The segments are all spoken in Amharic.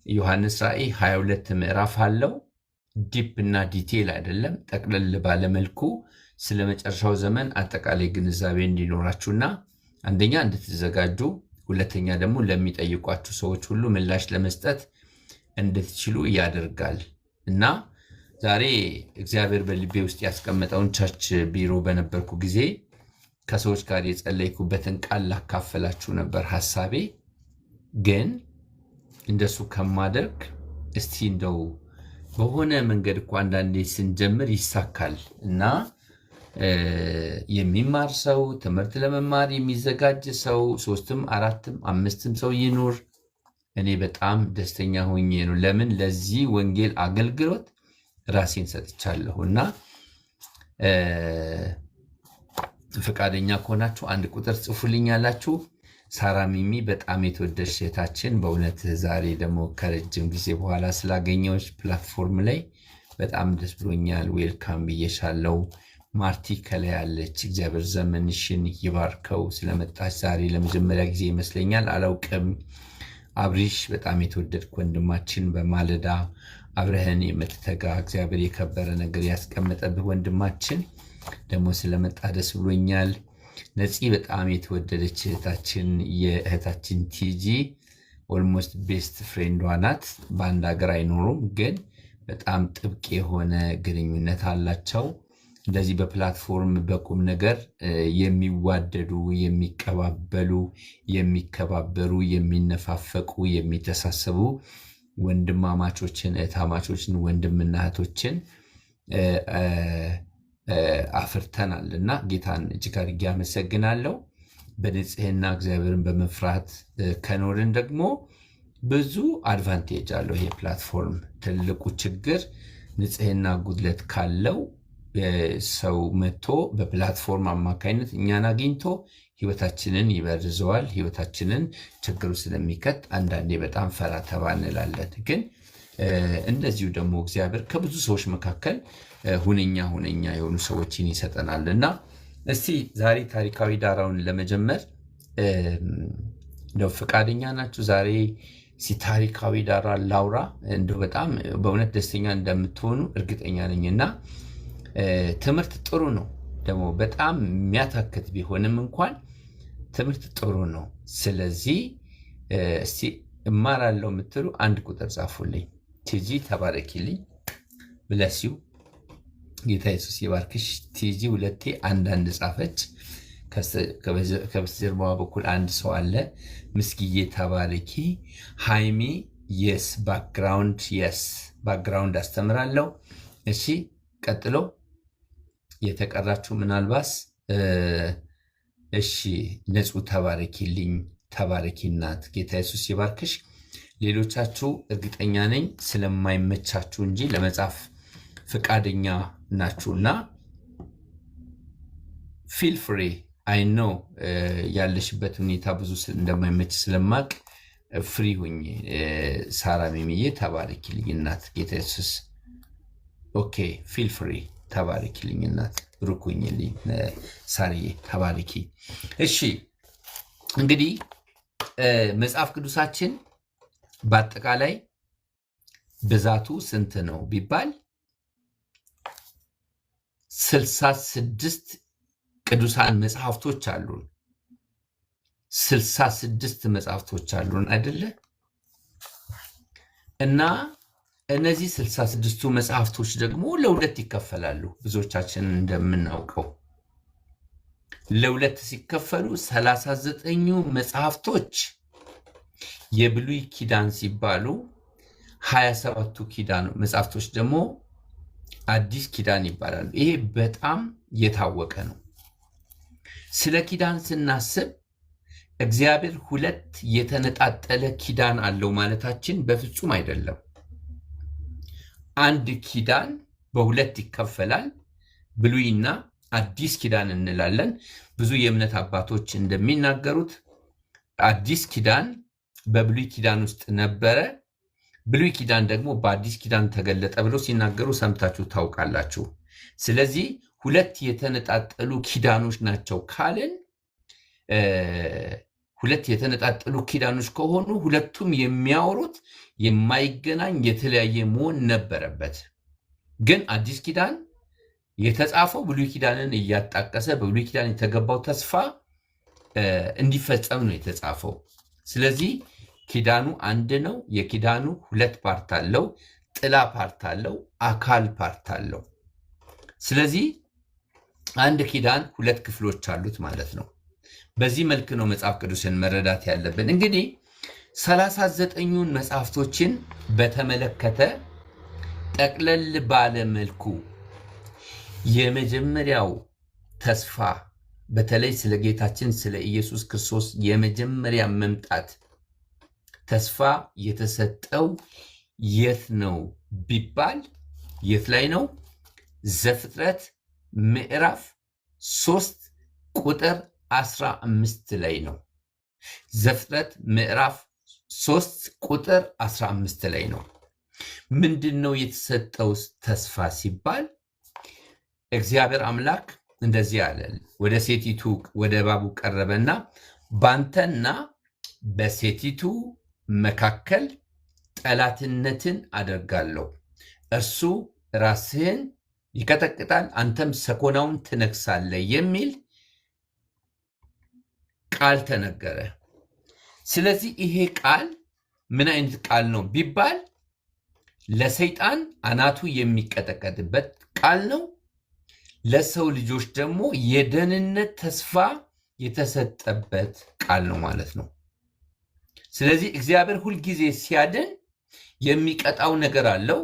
ዮሐንስ ራእይ 22 ምዕራፍ አለው። ዲፕ እና ዲቴል አይደለም፣ ጠቅለል ባለመልኩ ስለ መጨረሻው ዘመን አጠቃላይ ግንዛቤ እንዲኖራችሁና አንደኛ እንድትዘጋጁ፣ ሁለተኛ ደግሞ ለሚጠይቋችሁ ሰዎች ሁሉ ምላሽ ለመስጠት እንድትችሉ ያደርጋል እና ዛሬ እግዚአብሔር በልቤ ውስጥ ያስቀመጠውን ቸርች ቢሮ በነበርኩ ጊዜ ከሰዎች ጋር የጸለይኩበትን ቃል ላካፈላችሁ ነበር ሐሳቤ። ግን እንደሱ ከማደርግ እስቲ እንደው በሆነ መንገድ እኮ አንዳንዴ ስንጀምር ይሳካል እና የሚማር ሰው ትምህርት ለመማር የሚዘጋጅ ሰው 3ም 4ም 5ም ሰው ይኑር፣ እኔ በጣም ደስተኛ ሆኜ ነው። ለምን ለዚህ ወንጌል አገልግሎት ራሴን ሰጥቻለሁ እና ፈቃደኛ ከሆናችሁ አንድ ቁጥር ጽፉልኛላችሁ። ሳራ ሚሚ በጣም የተወደድሽ እህታችን፣ በእውነት ዛሬ ደግሞ ከረጅም ጊዜ በኋላ ስላገኘዎች ፕላትፎርም ላይ በጣም ደስ ብሎኛል። ዌልካም ብዬሻለው። ማርቲ ከላይ ያለች፣ እግዚአብሔር ዘመንሽን ይባርከው። ስለመጣች ዛሬ ለመጀመሪያ ጊዜ ይመስለኛል፣ አላውቅም። አብሪሽ በጣም የተወደድክ ወንድማችን፣ በማለዳ አብረህን የምትተጋ እግዚአብሔር የከበረ ነገር ያስቀመጠብህ ወንድማችን ደግሞ ስለመጣ ደስ ብሎኛል። ነፂ በጣም የተወደደች እህታችን፣ የእህታችን ቲጂ ኦልሞስት ቤስት ፍሬንዷ ናት። በአንድ ሀገር አይኖሩም፣ ግን በጣም ጥብቅ የሆነ ግንኙነት አላቸው። እንደዚህ በፕላትፎርም በቁም ነገር የሚዋደዱ፣ የሚቀባበሉ፣ የሚከባበሩ፣ የሚነፋፈቁ፣ የሚተሳሰቡ ወንድማማቾችን፣ እህታማቾችን፣ ወንድምና እህቶችን አፍርተናል እና ጌታን እጅግ አድርጌ አመሰግናለሁ። በንጽህና እግዚአብሔርን በመፍራት ከኖርን ደግሞ ብዙ አድቫንቴጅ አለው ይሄ ፕላትፎርም። ትልቁ ችግር ንጽህና ጉድለት ካለው ሰው መጥቶ በፕላትፎርም አማካኝነት እኛን አግኝቶ ህይወታችንን ይበርዘዋል፣ ህይወታችንን ችግሩ ስለሚከት አንዳንዴ በጣም ፈራ ተባ እንላለን። ግን እንደዚሁ ደግሞ እግዚአብሔር ከብዙ ሰዎች መካከል ሁነኛ የሆኑ ሰዎችን ይሰጠናል እና እስቲ ዛሬ ታሪካዊ ዳራውን ለመጀመር እንደው ፈቃደኛ ናችሁ? ዛሬ ታሪካዊ ዳራ ላውራ። እንደው በጣም በእውነት ደስተኛ እንደምትሆኑ እርግጠኛ ነኝ እና ትምህርት ጥሩ ነው፣ ደግሞ በጣም የሚያታክት ቢሆንም እንኳን ትምህርት ጥሩ ነው። ስለዚህ እስቲ እማራለሁ የምትሉ አንድ ቁጥር ጻፉልኝ። ቲጂ ተባረኪልኝ። ብለሲዩ ጌታ ኢየሱስ ይባርክሽ። ቲጂ ሁለቴ አንዳንድ ጻፈች። ከበስተጀርባዋ በኩል አንድ ሰው አለ። ምስጊዬ ተባረኪ። ሃይሚ የስ ባክግራውንድ አስተምራለሁ። እሺ ቀጥሎ የተቀራችሁ ምናልባት እሺ ንጹህ ተባረኪልኝ። ተባረኪ እናት፣ ጌታ ኢየሱስ ይባርክሽ። ሌሎቻችሁ እርግጠኛ ነኝ ስለማይመቻችሁ እንጂ ለመጻፍ ፈቃደኛ ናችሁና ፊል ፍሪ። አይ ኖ ያለሽበት ሁኔታ ብዙ እንደማይመች ስለማቅ ፍሪ ሁኝ። ሳራ ሚሚዬ ተባረኪልኝ እናት፣ ጌታ ኢየሱስ ኦኬ። ፊል ፍሪ ተባረኪልኝ እናት፣ ብሩኩኝልኝ። ሳርዬ ተባረኪ። እሺ እንግዲህ መጽሐፍ ቅዱሳችን በአጠቃላይ ብዛቱ ስንት ነው ቢባል 66 ቅዱሳን መጽሐፍቶች አሉን። 66 መጽሐፍቶች አሉን አይደለ? እና እነዚህ 66ቱ መጽሐፍቶች ደግሞ ለሁለት ይከፈላሉ። ብዙዎቻችን እንደምናውቀው ለሁለት ሲከፈሉ 39ኙ መጽሐፍቶች የብሉይ ኪዳን ሲባሉ 27ቱ ኪዳን መጽሐፍቶች ደግሞ አዲስ ኪዳን ይባላሉ። ይሄ በጣም የታወቀ ነው። ስለ ኪዳን ስናስብ እግዚአብሔር ሁለት የተነጣጠለ ኪዳን አለው ማለታችን በፍጹም አይደለም። አንድ ኪዳን በሁለት ይከፈላል። ብሉይና አዲስ ኪዳን እንላለን። ብዙ የእምነት አባቶች እንደሚናገሩት አዲስ ኪዳን በብሉይ ኪዳን ውስጥ ነበረ፣ ብሉይ ኪዳን ደግሞ በአዲስ ኪዳን ተገለጠ ብለው ሲናገሩ ሰምታችሁ ታውቃላችሁ። ስለዚህ ሁለት የተነጣጠሉ ኪዳኖች ናቸው ካልን ሁለት የተነጣጠሉ ኪዳኖች ከሆኑ ሁለቱም የሚያወሩት የማይገናኝ የተለያየ መሆን ነበረበት። ግን አዲስ ኪዳን የተጻፈው ብሉይ ኪዳንን እያጣቀሰ በብሉይ ኪዳን የተገባው ተስፋ እንዲፈጸም ነው የተጻፈው። ስለዚህ ኪዳኑ አንድ ነው። የኪዳኑ ሁለት ፓርት አለው። ጥላ ፓርት አለው፣ አካል ፓርት አለው። ስለዚህ አንድ ኪዳን ሁለት ክፍሎች አሉት ማለት ነው። በዚህ መልክ ነው መጽሐፍ ቅዱስን መረዳት ያለብን። እንግዲህ 39ኙን መጽሐፍቶችን በተመለከተ ጠቅለል ባለ መልኩ የመጀመሪያው ተስፋ በተለይ ስለ ጌታችን ስለ ኢየሱስ ክርስቶስ የመጀመሪያ መምጣት ተስፋ የተሰጠው የት ነው ቢባል የት ላይ ነው? ዘፍጥረት ምዕራፍ 3 ቁጥር 15 ላይ ነው። ዘፍጥረት ምዕራፍ 3 ቁጥር 15 ላይ ነው። ምንድን ነው የተሰጠው ተስፋ ሲባል እግዚአብሔር አምላክ እንደዚህ አለ። ወደ ሴቲቱ ወደ እባቡ ቀረበና ባንተና በሴቲቱ መካከል ጠላትነትን አደርጋለሁ፣ እርሱ ራስህን ይቀጠቅጣል፣ አንተም ሰኮናውን ትነክሳለህ የሚል ቃል ተነገረ። ስለዚህ ይሄ ቃል ምን አይነት ቃል ነው ቢባል ለሰይጣን አናቱ የሚቀጠቀጥበት ቃል ነው። ለሰው ልጆች ደግሞ የደህንነት ተስፋ የተሰጠበት ቃል ነው ማለት ነው። ስለዚህ እግዚአብሔር ሁልጊዜ ሲያድን የሚቀጣው ነገር አለው፣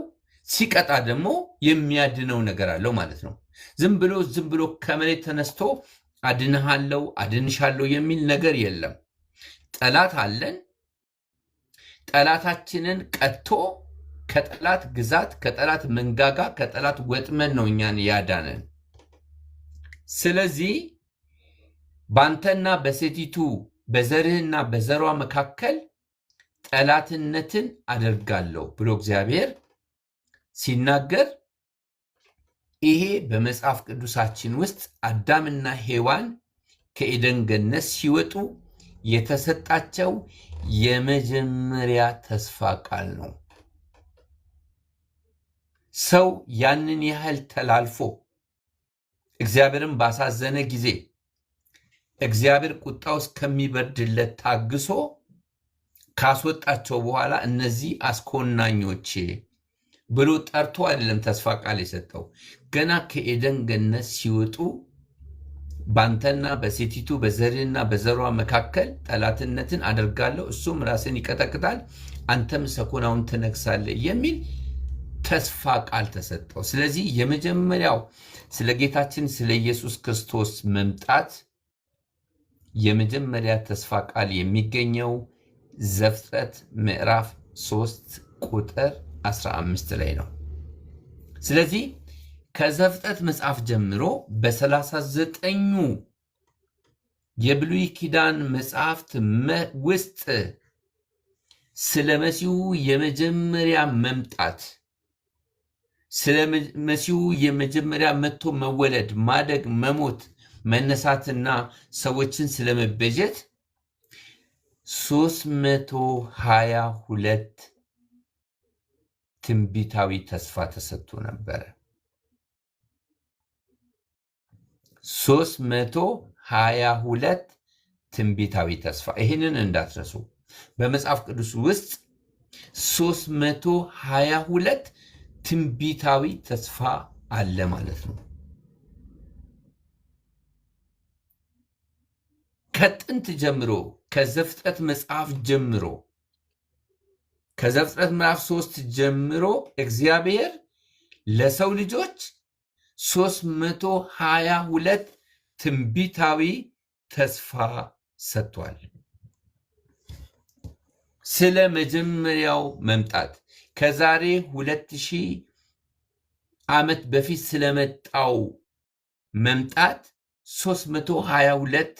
ሲቀጣ ደግሞ የሚያድነው ነገር አለው ማለት ነው። ዝም ብሎ ከመሬት ተነስቶ አድንሃለሁ አድንሻለሁ የሚል ነገር የለም። ጠላት አለን። ጠላታችንን ቀጥቶ ከጠላት ግዛት፣ ከጠላት መንጋጋ፣ ከጠላት ወጥመድ ነው እኛን ያዳነን። ስለዚህ ባንተና በሴቲቱ በዘርህና በዘሯ መካከል ጠላትነትን አደርጋለሁ ብሎ እግዚአብሔር ሲናገር ይሄ በመጽሐፍ ቅዱሳችን ውስጥ አዳምና ሔዋን ከኤደን ገነት ሲወጡ የተሰጣቸው የመጀመሪያ ተስፋ ቃል ነው። ሰው ያንን ያህል ተላልፎ እግዚአብሔርን ባሳዘነ ጊዜ እግዚአብሔር ቁጣው እስከሚበርድለት ታግሶ ካስወጣቸው በኋላ እነዚህ አስኮናኞች ብሎ ጠርቶ አይደለም ተስፋ ቃል የሰጠው። ገና ከኤደን ገነት ሲወጡ ባንተና በሴቲቱ በዘርህና በዘሯ መካከል ጠላትነትን አደርጋለሁ፣ እሱም ራስን ይቀጠቅጣል፣ አንተም ሰኮናውን ትነክሳለህ የሚል ተስፋ ቃል ተሰጠው። ስለዚህ የመጀመሪያው ስለ ጌታችን ስለ ኢየሱስ ክርስቶስ መምጣት የመጀመሪያ ተስፋ ቃል የሚገኘው ዘፍጥረት ምዕራፍ 3 ቁጥር 15 ላይ ነው። ስለዚህ ከዘፍጥረት መጽሐፍ ጀምሮ በ39ኙ የብሉይ ኪዳን መጽሐፍት ውስጥ ስለ መሲሁ የመጀመሪያ መምጣት፣ ስለ መሲሁ የመጀመሪያ መጥቶ መወለድ፣ ማደግ፣ መሞት፣ መነሳትና ሰዎችን ስለመቤዠት 322 ትንቢታዊ ተስፋ ተሰጥቶ ነበረ። 322 ትንቢታዊ ተስፋ። ይህንን እንዳትረሱ። በመጽሐፍ ቅዱስ ውስጥ 322 ትንቢታዊ ተስፋ አለ ማለት ነው። ከጥንት ጀምሮ ከዘፍጥረት መጽሐፍ ጀምሮ ከዘፍጥረት ምዕራፍ 3 ጀምሮ እግዚአብሔር ለሰው ልጆች 322 ትንቢታዊ ተስፋ ሰጥቷል። ስለ መጀመሪያው መምጣት ከዛሬ 2000 ዓመት በፊት ስለመጣው መምጣት 322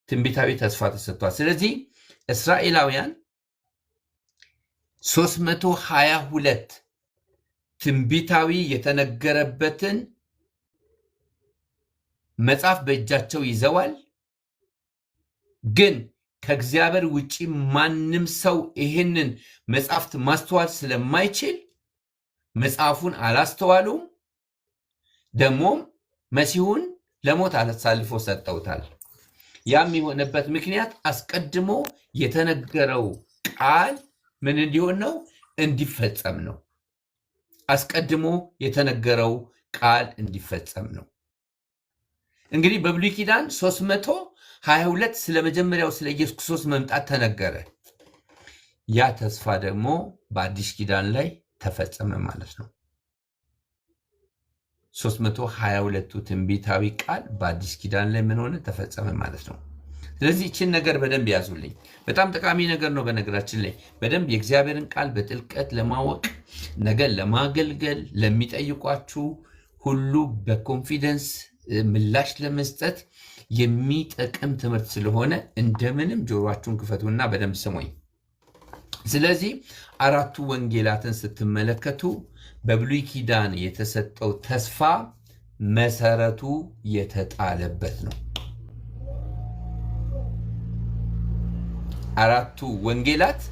ትንቢታዊ ተስፋ ተሰጥቷል። ስለዚህ እስራኤላውያን 322 ትንቢታዊ የተነገረበትን መጽሐፍ በእጃቸው ይዘዋል። ግን ከእግዚአብሔር ውጪ ማንም ሰው ይህንን መጽሐፍት ማስተዋል ስለማይችል መጽሐፉን አላስተዋሉም። ደግሞም መሲሁን ለሞት አሳልፎ ሰጠውታል። ያም የሆነበት ምክንያት አስቀድሞ የተነገረው ቃል ምን እንዲሆን ነው? እንዲፈጸም ነው። አስቀድሞ የተነገረው ቃል እንዲፈጸም ነው። እንግዲህ በብሉይ ኪዳን 322 ስለ መጀመሪያው ስለ ኢየሱስ ክርስቶስ መምጣት ተነገረ። ያ ተስፋ ደግሞ በአዲስ ኪዳን ላይ ተፈጸመ ማለት ነው። 322ቱ ትንቢታዊ ቃል በአዲስ ኪዳን ላይ ምን ሆነ? ተፈጸመ ማለት ነው። ስለዚህ ይችን ነገር በደንብ ያዙልኝ። በጣም ጠቃሚ ነገር ነው። በነገራችን ላይ በደንብ የእግዚአብሔርን ቃል በጥልቀት ለማወቅ ነገር ለማገልገል ለሚጠይቋችሁ ሁሉ በኮንፊደንስ ምላሽ ለመስጠት የሚጠቅም ትምህርት ስለሆነ እንደምንም ጆሮአችሁን ክፈቱና በደንብ ስሙኝ። ስለዚህ አራቱ ወንጌላትን ስትመለከቱ በብሉይ ኪዳን የተሰጠው ተስፋ መሰረቱ የተጣለበት ነው። አራቱ ወንጌላት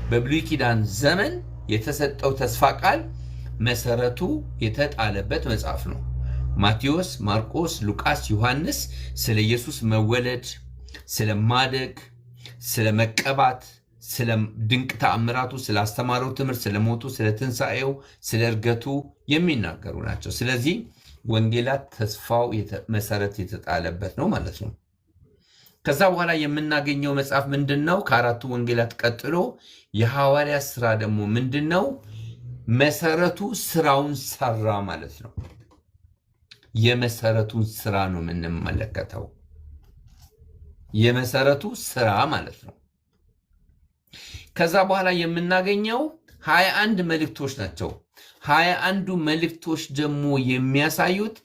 በብሉይ ኪዳን ዘመን የተሰጠው ተስፋ ቃል መሰረቱ የተጣለበት መጽሐፍ ነው። ማቴዎስ፣ ማርቆስ፣ ሉቃስ፣ ዮሐንስ ስለ ኢየሱስ መወለድ፣ ስለ ማደግ፣ ስለ መቀባት፣ ስለ ድንቅ ተአምራቱ፣ ስለ አስተማረው ትምህርት፣ ስለ ሞቱ፣ ስለ ትንሣኤው፣ ስለ እርገቱ የሚናገሩ ናቸው። ስለዚህ ወንጌላት ተስፋው መሰረት የተጣለበት ነው ማለት ነው። ከዛ በኋላ የምናገኘው መጽሐፍ ምንድን ነው? ከአራቱ ወንጌላት ቀጥሎ የሐዋርያ ስራ ደግሞ ምንድን ነው? መሰረቱ ስራውን ሰራ ማለት ነው። የመሰረቱን ስራ ነው የምንመለከተው። የመሰረቱ ስራ ማለት ነው። ከዛ በኋላ የምናገኘው 21 መልእክቶች ናቸው። 21ዱ መልእክቶች ደግሞ የሚያሳዩት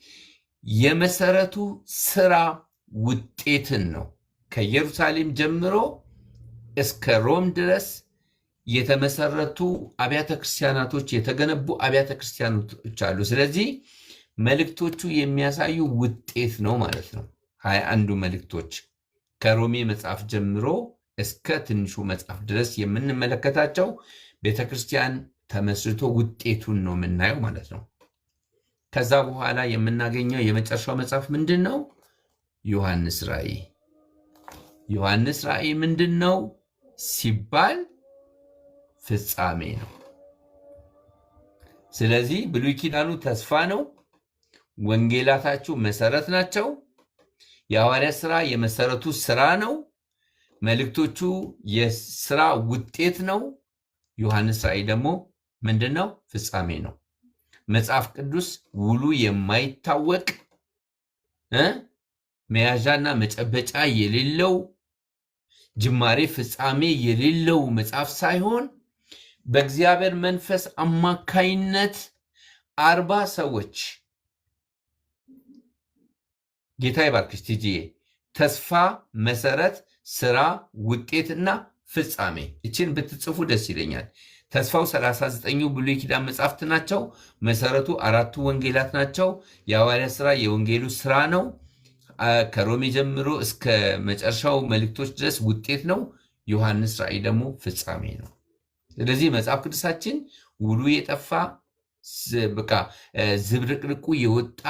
የመሰረቱ ስራ ውጤትን ነው። ከኢየሩሳሌም ጀምሮ እስከ ሮም ድረስ የተመሰረቱ አብያተ ክርስቲያናቶች፣ የተገነቡ አብያተ ክርስቲያናቶች አሉ። ስለዚህ መልእክቶቹ የሚያሳዩ ውጤት ነው ማለት ነው። 21ዱ መልእክቶች ከሮሜ መጽሐፍ ጀምሮ እስከ ትንሹ መጽሐፍ ድረስ የምንመለከታቸው ቤተክርስቲያን ተመስርቶ ውጤቱን ነው የምናየው ማለት ነው። ከዛ በኋላ የምናገኘው የመጨረሻው መጽሐፍ ምንድን ነው? ዮሐንስ ራእይ። ዮሐንስ ራእይ ምንድን ነው ሲባል ፍጻሜ ነው። ስለዚህ ብሉይ ኪዳኑ ተስፋ ነው። ወንጌላታችሁ መሰረት ናቸው። የሐዋርያት ሥራ የመሰረቱ ስራ ነው። መልእክቶቹ የስራ ውጤት ነው። ዮሐንስ ራእይ ደግሞ ምንድን ነው? ፍጻሜ ነው። መጽሐፍ ቅዱስ ውሉ የማይታወቅ መያዣና መጨበጫ የሌለው ጅማሬ ፍጻሜ የሌለው መጽሐፍ ሳይሆን በእግዚአብሔር መንፈስ አማካይነት 40 ሰዎች ጌታ ይባርክሽ ቲጂዬ፣ ተስፋ፣ መሰረት፣ ስራ፣ ውጤትና ፍጻሜ እችን ብትጽፉ ደስ ይለኛል። ተስፋው 39ኙ ብሉይ ኪዳን መጽሐፍት ናቸው። መሰረቱ አራቱ ወንጌላት ናቸው። የሐዋርያት ሥራ የወንጌሉ ስራ ነው። ከሮሜ ጀምሮ እስከ መጨረሻው መልእክቶች ድረስ ውጤት ነው። ዮሐንስ ራእይ ደግሞ ፍጻሜ ነው። ስለዚህ መጽሐፍ ቅዱሳችን ውሉ የጠፋ በቃ ዝብርቅርቁ የወጣ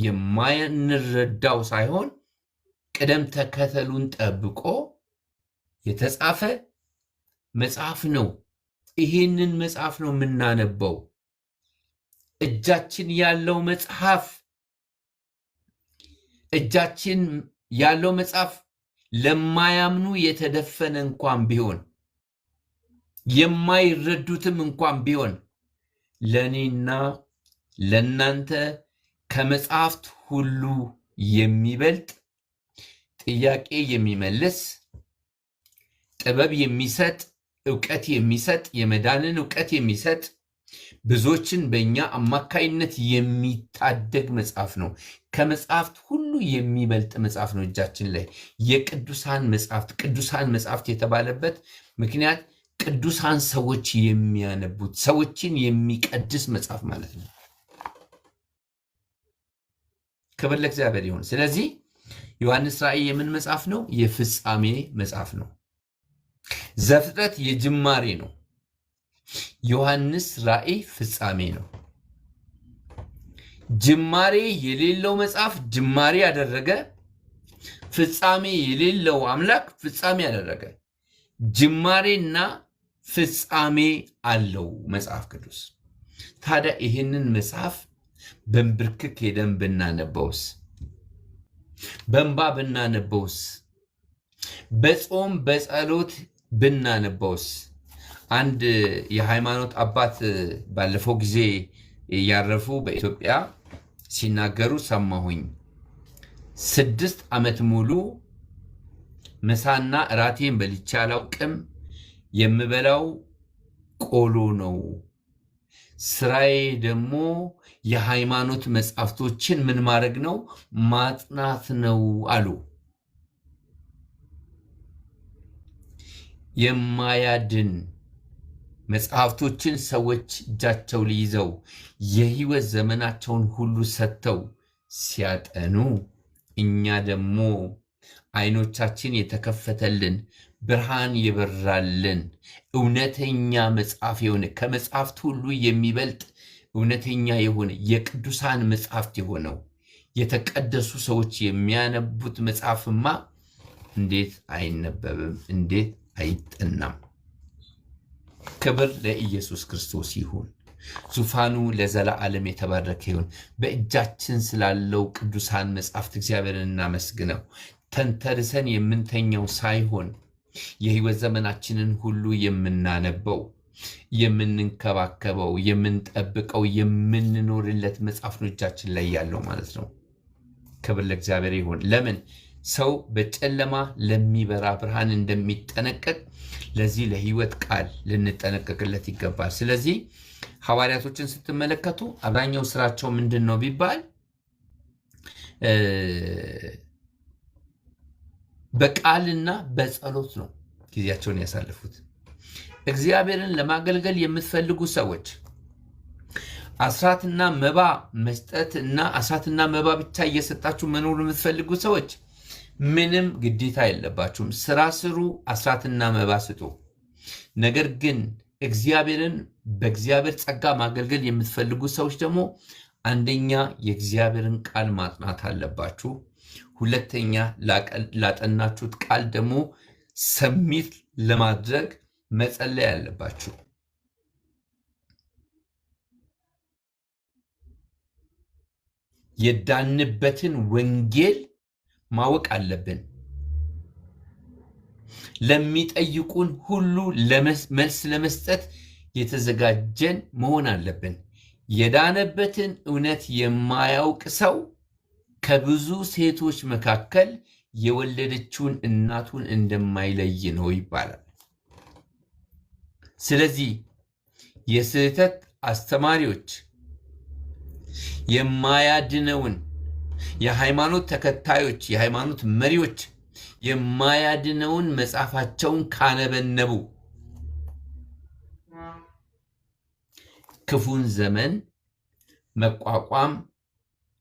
የማንረዳው ሳይሆን ቅደም ተከተሉን ጠብቆ የተጻፈ መጽሐፍ ነው። ይህንን መጽሐፍ ነው የምናነበው። እጃችን ያለው መጽሐፍ ለማያምኑ የተደፈነ እንኳን ቢሆን የማይረዱትም እንኳን ቢሆን ለእኔና ለእናንተ ከመጽሐፍት ሁሉ የሚበልጥ ጥያቄ የሚመልስ ጥበብ የሚሰጥ ዕውቀት የሚሰጥ የመዳንን ዕውቀት የሚሰጥ ብዙዎችን በእኛ አማካይነት የሚታደግ መጽሐፍ ነው። ከመጽሐፍት ሁሉ የሚበልጥ መጽሐፍ ነው እጃችን ላይ። የቅዱሳን መጽሐፍት የተባለበት ምክንያት ቅዱሳን ሰዎች የሚያነቡት ሰዎችን የሚቀድስ መጽሐፍ ማለት ነው። ክብር ለእግዚአብሔር ይሁን። ስለዚህ ዮሐንስ ራእይ የምን መጽሐፍ ነው? የፍጻሜ መጽሐፍ ነው። ዘፍጥረት የጅማሬ ነው። ዮሐንስ ራእይ ፍጻሜ ነው። ጅማሬ የሌለው መጽሐፍ ጅማሬ ያደረገ፣ ፍጻሜ የሌለው አምላክ ፍጻሜ ያደረገ። ጅማሬና ፍጻሜ አለው መጽሐፍ ቅዱስ። ታዲያ ይህንን መጽሐፍ በንብርክክ ሄደን ብናነበውስ፣ በእንባ ብናነበውስ፣ በጾም በጸሎት ብናነበውስ? አንድ የሃይማኖት አባት ባለፈው ጊዜ ያረፉ በኢትዮጵያ ሲናገሩ ሰማሁኝ። 6 ዓመት ሙሉ ምሳና እራቴን በልቼ አላውቅም። የምበላው ቆሎ ነው። ስራዬ ደግሞ የሃይማኖት መጽሐፍቶችን ምን ማድረግ ነው? ማጥናት ነው አሉ። የማያድን መጽሐፍቶችን ሰዎች እጃቸው ሊይዘው የህይወት ዘመናቸውን ሁሉ ሰጥተው ሲያጠኑ፣ እኛ ደግሞ አይኖቻችን የተከፈተልን ብርሃን የበራልን እውነተኛ መጽሐፍ የሆነ ከመጽሐፍት ሁሉ የሚበልጥ እውነተኛ የሆነ የቅዱሳን መጽሐፍት የሆነው የተቀደሱ ሰዎች የሚያነቡት መጽሐፍማ እንዴት አይነበብም? እንዴት አይጠናም? ክብር ለኢየሱስ ክርስቶስ ይሁን። ዙፋኑ ለዘላለም የተባረከ ይሁን። በእጃችን ስላለው ቅዱሳን መጽሐፍት እግዚአብሔርን እናመስግነው። ተንተርሰን የምንተኛው ሳይሆን የህይወት ዘመናችንን ሁሉ የምናነበው፣ የምንንከባከበው፣ የምንጠብቀው፣ የምንኖርለት መጽሐፍ ነው እጃችን ላይ ያለው ማለት ነው። ክብር ለእግዚአብሔር ይሁን። ለምን ሰው በጨለማ ለሚበራ ብርሃን እንደሚጠነቀቅ ለዚህ ለህይወት ቃል ልንጠነቀቅለት ይገባል። ስለዚህ ሐዋርያቶችን ስትመለከቱ አብዛኛው ስራቸው ምንድን ነው ቢባል በቃልና በጸሎት ነው ጊዜያቸውን ያሳልፉት። እግዚአብሔርን ለማገልገል የምትፈልጉ ሰዎች አስራትና መባ መስጠት እና አስራትና መባ ብቻ እየሰጣችሁ መኖር የምትፈልጉ ሰዎች ምንም ግዴታ የለባችሁም። ስራ ስሩ፣ አስራትና መባ ስጡ። ነገር ግን እግዚአብሔርን በእግዚአብሔር ጸጋ ማገልገል የምትፈልጉ ሰዎች ደግሞ አንደኛ የእግዚአብሔርን ቃል ማጥናት አለባችሁ። ሁለተኛ ላጠናችሁት ቃል ደግሞ ሰሚት ለማድረግ መጸለይ አለባችሁ። የዳንበትን ወንጌል ማወቅ አለብን። ለሚጠይቁን ሁሉ መልስ ለመስጠት የተዘጋጀን መሆን አለብን። የዳነበትን እውነት የማያውቅ ሰው ከብዙ ሴቶች መካከል የወለደችውን እናቱን እንደማይለይ ነው ይባላል። ስለዚህ የስህተት አስተማሪዎች የማያድነውን የሃይማኖት ተከታዮች የሃይማኖት መሪዎች የማያድነውን መጽሐፋቸውን ካነበነቡ ክፉን ዘመን መቋቋም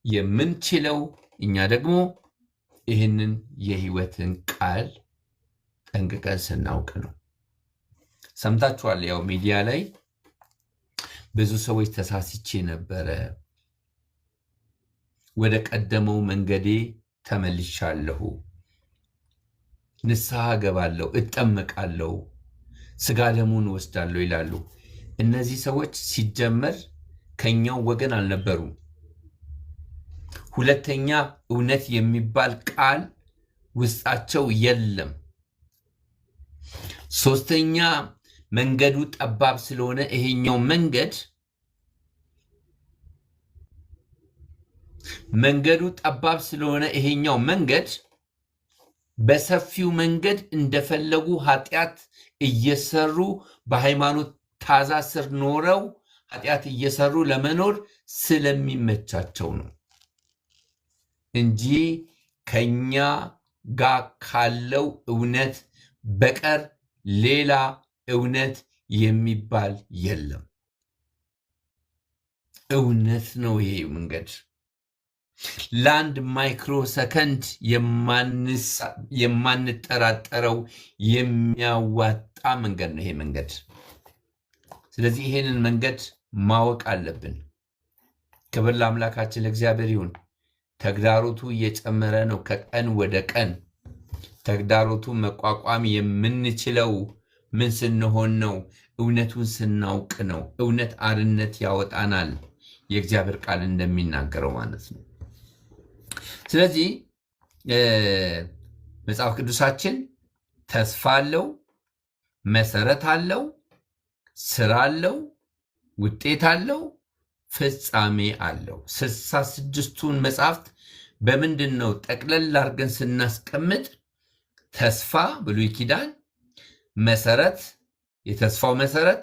የምንችለው እኛ ደግሞ ይህንን የህይወትን ቃል ጠንቅቀን ስናውቅ ነው። ሰምታችኋል። ያው ሚዲያ ላይ ብዙ ሰዎች ተሳስቼ ነበረ፣ ወደ ቀደመው መንገዴ ተመልሻለሁ፣ ንስሐ ገባለሁ፣ እጠመቃለሁ፣ ስጋ ደሙን ወስዳለሁ ይላሉ። እነዚህ ሰዎች ሲጀመር ከኛው ወገን አልነበሩም። ሁለተኛ እውነት የሚባል ቃል ውስጣቸው የለም። ሶስተኛ መንገዱ ጠባብ ስለሆነ ይሄኛው መንገድ በሰፊው መንገድ እንደፈለጉ ኃጢአት እየሰሩ በሃይማኖት ታዛ ስር ኖረው ኃጢአት እየሰሩ ለመኖር ስለሚመቻቸው ነው እንጂ ከኛ ጋር ካለው እውነት በቀር ሌላ እውነት የሚባል የለም። እውነት ነው ይሄ መንገድ። ለአንድ ማይክሮ ሰከንድ የማንጠራጠረው የሚያዋጣ የቁጣ መንገድ ነው ይሄ መንገድ። ስለዚህ ይሄንን መንገድ ማወቅ አለብን። ክብር ለአምላካችን ለእግዚአብሔር ይሁን። ተግዳሮቱ እየጨመረ ነው ከቀን ወደ ቀን። ተግዳሮቱ መቋቋም የምንችለው ምን ስንሆን ነው? እውነቱን ስናውቅ ነው። እውነት አርነት ያወጣናል፣ የእግዚአብሔር ቃል እንደሚናገረው ማለት ነው። ስለዚህ መጽሐፍ ቅዱሳችን ተስፋ አለው፣ መሰረት አለው፣ ስራ አለው፣ ውጤት አለው፣ ፍጻሜ አለው። 66ቱን መጽሐፍት በምንድን ነው ጠቅለል አድርገን ስናስቀምጥ ተስፋ ብሉይ ኪዳን፣ መሰረት የተስፋው መሰረት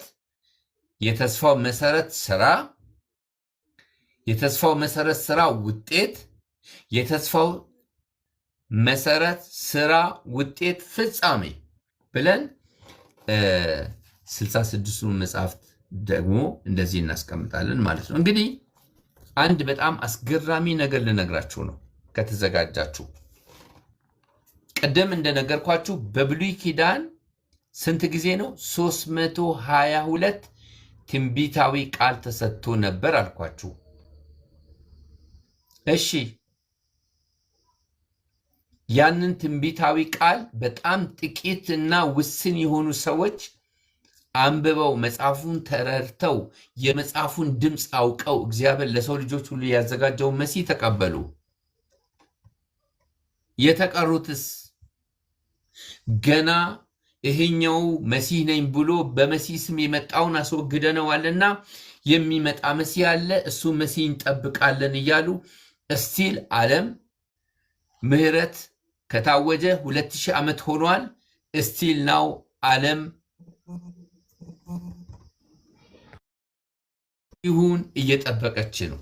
ስራ፣ የተስፋው መሰረት ስራ ውጤት፣ የተስፋው መሰረት ስራ ውጤት ፍጻሜ ብለን 66ቱን መጽሐፍት ደግሞ እንደዚህ እናስቀምጣለን ማለት ነው። እንግዲህ አንድ በጣም አስገራሚ ነገር ልነግራችሁ ነው ከተዘጋጃችሁ። ቀደም እንደነገርኳችሁ በብሉይ ኪዳን ስንት ጊዜ ነው? 322 ትንቢታዊ ቃል ተሰጥቶ ነበር አልኳችሁ። እሺ ያንን ትንቢታዊ ቃል በጣም ጥቂት እና ውስን የሆኑ ሰዎች አንብበው መጽሐፉን ተረድተው የመጽሐፉን ድምፅ አውቀው እግዚአብሔር ለሰው ልጆች ሁሉ ያዘጋጀው መሲህ ተቀበሉ። የተቀሩትስ ገና ይሄኛው መሲህ ነኝ ብሎ በመሲህ ስም የመጣውን አስወግደነዋልና የሚመጣ መሲህ አለ፣ እሱ መሲህ እንጠብቃለን እያሉ እስቲል ዓለም ምህረት ከታወጀ 2000 ዓመት ሆኗል። እስቲል ናው ዓለም ይሁን እየጠበቀች ነው።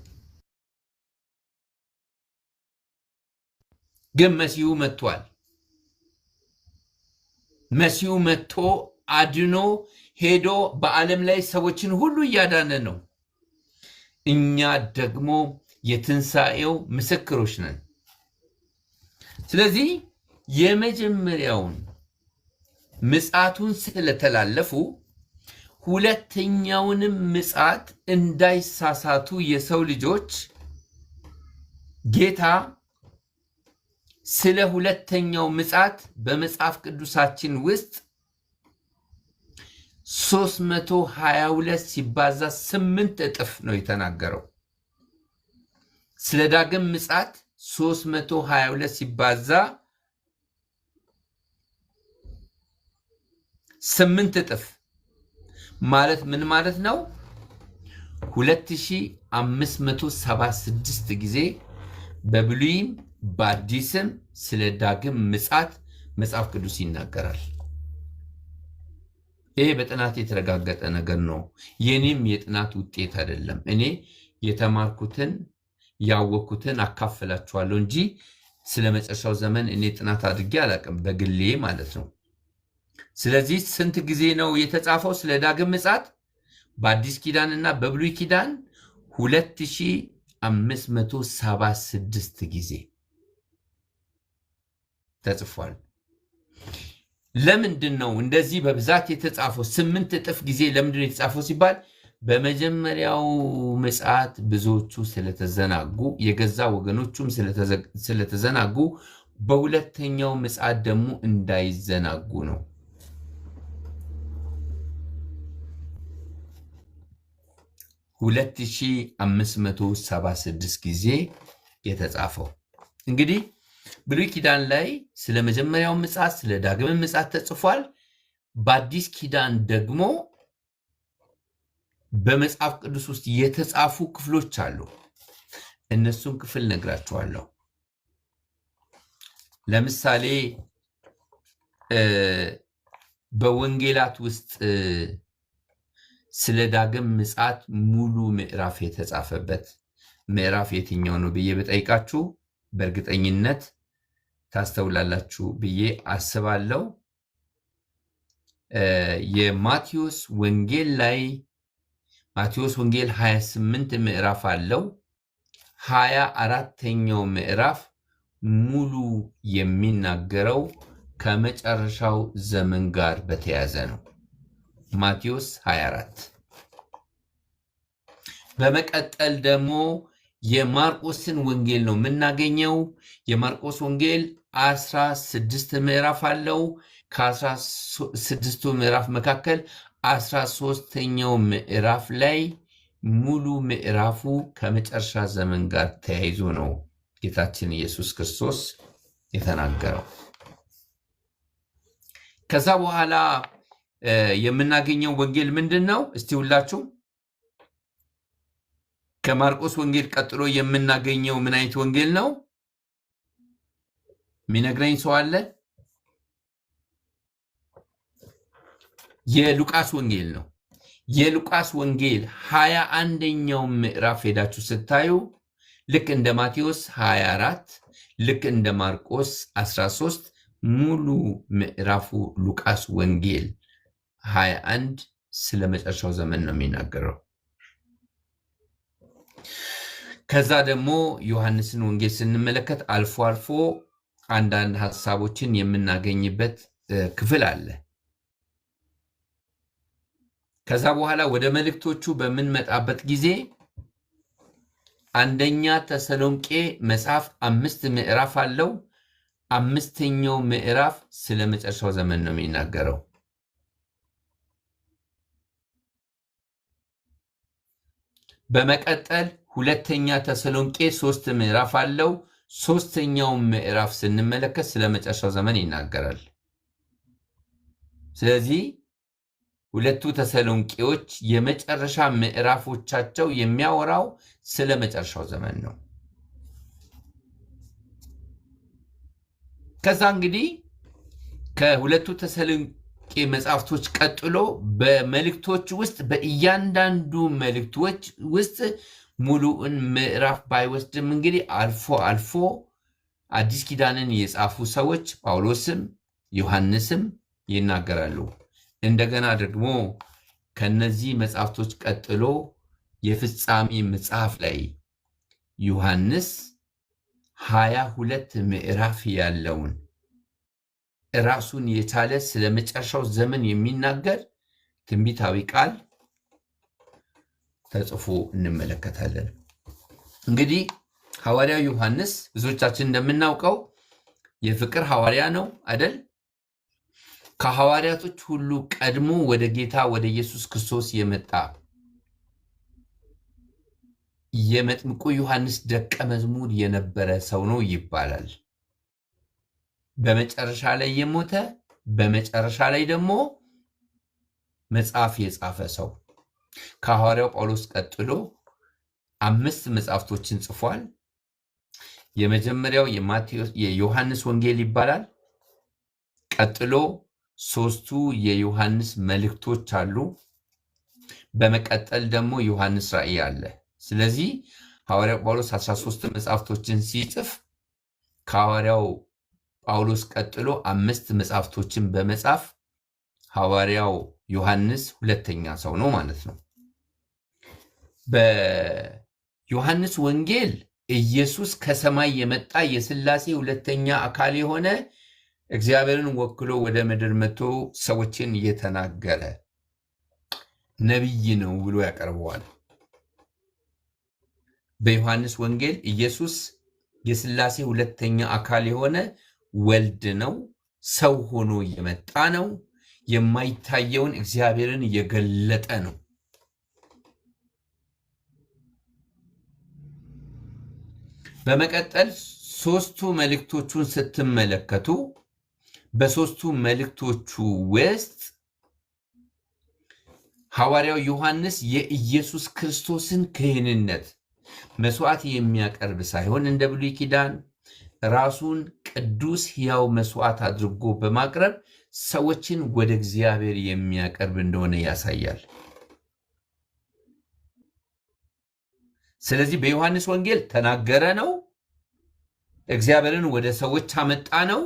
ግን መሲሁ መጥቷል። መሲሁ መጥቶ አድኖ ሄዶ በዓለም ላይ ሰዎችን ሁሉ እያዳነ ነው። እኛ ደግሞ የትንሣኤው ምስክሮች ነን። ስለዚህ የመጀመሪያውን ምጽአቱን ስለተላለፉ ሁለተኛውንም ምጽአት እንዳይሳሳቱ የሰው ልጆች ጌታ ስለ ሁለተኛው ምጽአት በመጽሐፍ ቅዱሳችን ውስጥ 322 ሲባዛ 8 እጥፍ ነው የተናገረው። ስለ ዳግም ምጽአት 322 ሲባዛ 8 እጥፍ ማለት ምን ማለት ነው? 2576 ጊዜ በብሉይም በአዲስም ስለ ዳግም ምጽአት መጽሐፍ ቅዱስ ይናገራል። ይሄ በጥናት የተረጋገጠ ነገር ነው። የኔም የጥናት ውጤት አይደለም። እኔ የተማርኩትን ያወቅኩትን አካፍላችኋለሁ እንጂ ስለ መጨረሻው ዘመን እኔ ጥናት አድርጌ አላውቅም፣ በግሌ ማለት ነው። ስለዚህ ስንት ጊዜ ነው የተጻፈው ስለ ዳግም ምጽአት? በአዲስ ኪዳን እና በብሉይ ኪዳን 2576 ጊዜ ተጽፏል። ለምንድን ነው እንደዚህ በብዛት የተጻፈው? 8 እጥፍ ጊዜ ለምንድን ነው የተጻፈው ሲባል በመጀመሪያው ምጽአት ብዙዎቹ ስለተዘናጉ፣ የገዛ ወገኖቹም ስለተዘናጉ በሁለተኛው ምጽአት ደግሞ እንዳይዘናጉ ነው። 2576 ጊዜ የተጻፈው። እንግዲህ ብሉይ ኪዳን ላይ ስለ መጀመሪያው ምጽአት ስለ ዳግም ምጽአት ተጽፏል። በአዲስ ኪዳን ደግሞ በመጽሐፍ ቅዱስ ውስጥ የተጻፉ ክፍሎች አሉ። እነሱን ክፍል ነግራችኋለሁ። ለምሳሌ በወንጌላት ውስጥ ስለ ዳግም ምጽአት ሙሉ ምዕራፍ የተጻፈበት ምዕራፍ የትኛው ነው ብዬ በጠይቃችሁ በእርግጠኝነት ታስተውላላችሁ ብዬ አስባለሁ። የማቴዎስ ወንጌል ላይ ማቴዎስ ወንጌል 28 ምዕራፍ አለው። 24ኛው ምዕራፍ ሙሉ የሚናገረው ከመጨረሻው ዘመን ጋር በተያያዘ ነው። ማቴዎስ 24። በመቀጠል ደግሞ የማርቆስን ወንጌል ነው የምናገኘው። የማርቆስ ወንጌል 16 ምዕራፍ አለው። ከ16ቱ ምዕራፍ መካከል 13ኛው ምዕራፍ ላይ ሙሉ ምዕራፉ ከመጨረሻ ዘመን ጋር ተያይዞ ነው ጌታችን ኢየሱስ ክርስቶስ የተናገረው። ከዛ በኋላ የምናገኘው ወንጌል ምንድን ነው? እስቲ ሁላችሁ ከማርቆስ ወንጌል ቀጥሎ የምናገኘው ምን አይነት ወንጌል ነው? የሚነግረኝ ሰው አለ? የሉቃስ ወንጌል ነው። የሉቃስ ወንጌል 21ኛው ምዕራፍ ሄዳችሁ ስታዩ ልክ እንደ ማቴዎስ 24 ልክ እንደ ማርቆስ 13 ሙሉ ምዕራፉ ሉቃስ ወንጌል 21 ስለ መጨረሻው ዘመን ነው የሚናገረው። ከዛ ደግሞ ዮሐንስን ወንጌል ስንመለከት አልፎ አልፎ አንዳንድ ሐሳቦችን የምናገኝበት ክፍል አለ። ከዛ በኋላ ወደ መልእክቶቹ በምንመጣበት ጊዜ አንደኛ ተሰሎንቄ መጽሐፍ 5 ምዕራፍ አለው። 5ኛው ምዕራፍ ስለ መጨረሻው ዘመን ነው የሚናገረው። በመቀጠል ሁለተኛ ተሰሎንቄ 3 ምዕራፍ አለው። 3ኛው ምዕራፍ ስንመለከት ስለ መጨረሻው ዘመን ይናገራል። ስለዚህ ሁለቱ ተሰሎንቄዎች የመጨረሻ ምዕራፎቻቸው የሚያወራው ስለ መጨረሻው ዘመን ነው። ከዛ እንግዲህ ከሁለቱ ተሰሎንቄ መጽሐፍቶች ቀጥሎ በመልእክቶች ውስጥ በእያንዳንዱ መልእክቶች ውስጥ ሙሉውን ምዕራፍ ባይወስድም እንግዲህ አልፎ አልፎ አዲስ ኪዳንን የጻፉ ሰዎች ጳውሎስም ዮሐንስም ይናገራሉ። እንደገና ደግሞ ከነዚህ መጽሐፍቶች ቀጥሎ የፍጻሜ መጽሐፍ ላይ ዮሐንስ 22 ምዕራፍ ያለውን ራሱን የቻለ ስለ መጨረሻው ዘመን የሚናገር ትንቢታዊ ቃል ተጽፎ እንመለከታለን። እንግዲህ ሐዋርያው ዮሐንስ ብዙዎቻችን እንደምናውቀው የፍቅር ሐዋርያ ነው አይደል? ከሐዋርያቶች ሁሉ ቀድሞ ወደ ጌታ ወደ ኢየሱስ ክርስቶስ የመጣ የመጥምቁ ዮሐንስ ደቀ መዝሙር የነበረ ሰው ነው ይባላል። በመጨረሻ ላይ የሞተ በመጨረሻ ላይ ደግሞ መጽሐፍ የጻፈ ሰው ከሐዋርያው ጳውሎስ ቀጥሎ 5 መጽሐፍቶችን ጽፏል። የመጀመሪያው የዮሐንስ ወንጌል ይባላል። ቀጥሎ 3ቱ የዮሐንስ መልእክቶች አሉ። በመቀጠል ደግሞ ዮሐንስ ራእይ አለ። ስለዚህ ሐዋርያው ጳውሎስ 13 መጽሐፍቶችን ሲጽፍ ከሐዋርያው ጳውሎስ ቀጥሎ 5 መጽሐፍቶችን በመጻፍ ሐዋርያው ዮሐንስ ሁለተኛ ሰው ነው ማለት ነው። በዮሐንስ ወንጌል ኢየሱስ ከሰማይ የመጣ የሥላሴ ሁለተኛ አካል የሆነ እግዚአብሔርን ወክሎ ወደ ምድር መጥቶ ሰዎችን እየተናገረ ነቢይ ነው ብሎ ያቀርበዋል። በዮሐንስ ወንጌል ኢየሱስ የሥላሴ ሁለተኛ አካል የሆነ ወልድ ነው፣ ሰው ሆኖ የመጣ ነው፣ የማይታየውን እግዚአብሔርን የገለጠ ነው። በመቀጠል 3ቱ መልእክቶቹን ስትመለከቱ በ3ቱ መልእክቶቹ ውስጥ ሐዋርያው ዮሐንስ የኢየሱስ ክርስቶስን ክህንነት መስዋዕት የሚያቀርብ ሳይሆን እንደ ብሉይ ኪዳን ራሱን ቅዱስ ሕያው መስዋዕት አድርጎ በማቅረብ ሰዎችን ወደ እግዚአብሔር የሚያቀርብ እንደሆነ ያሳያል። ስለዚህ በዮሐንስ ወንጌል ተናገረ ነው፣ እግዚአብሔርን ወደ ሰዎች አመጣ ነው።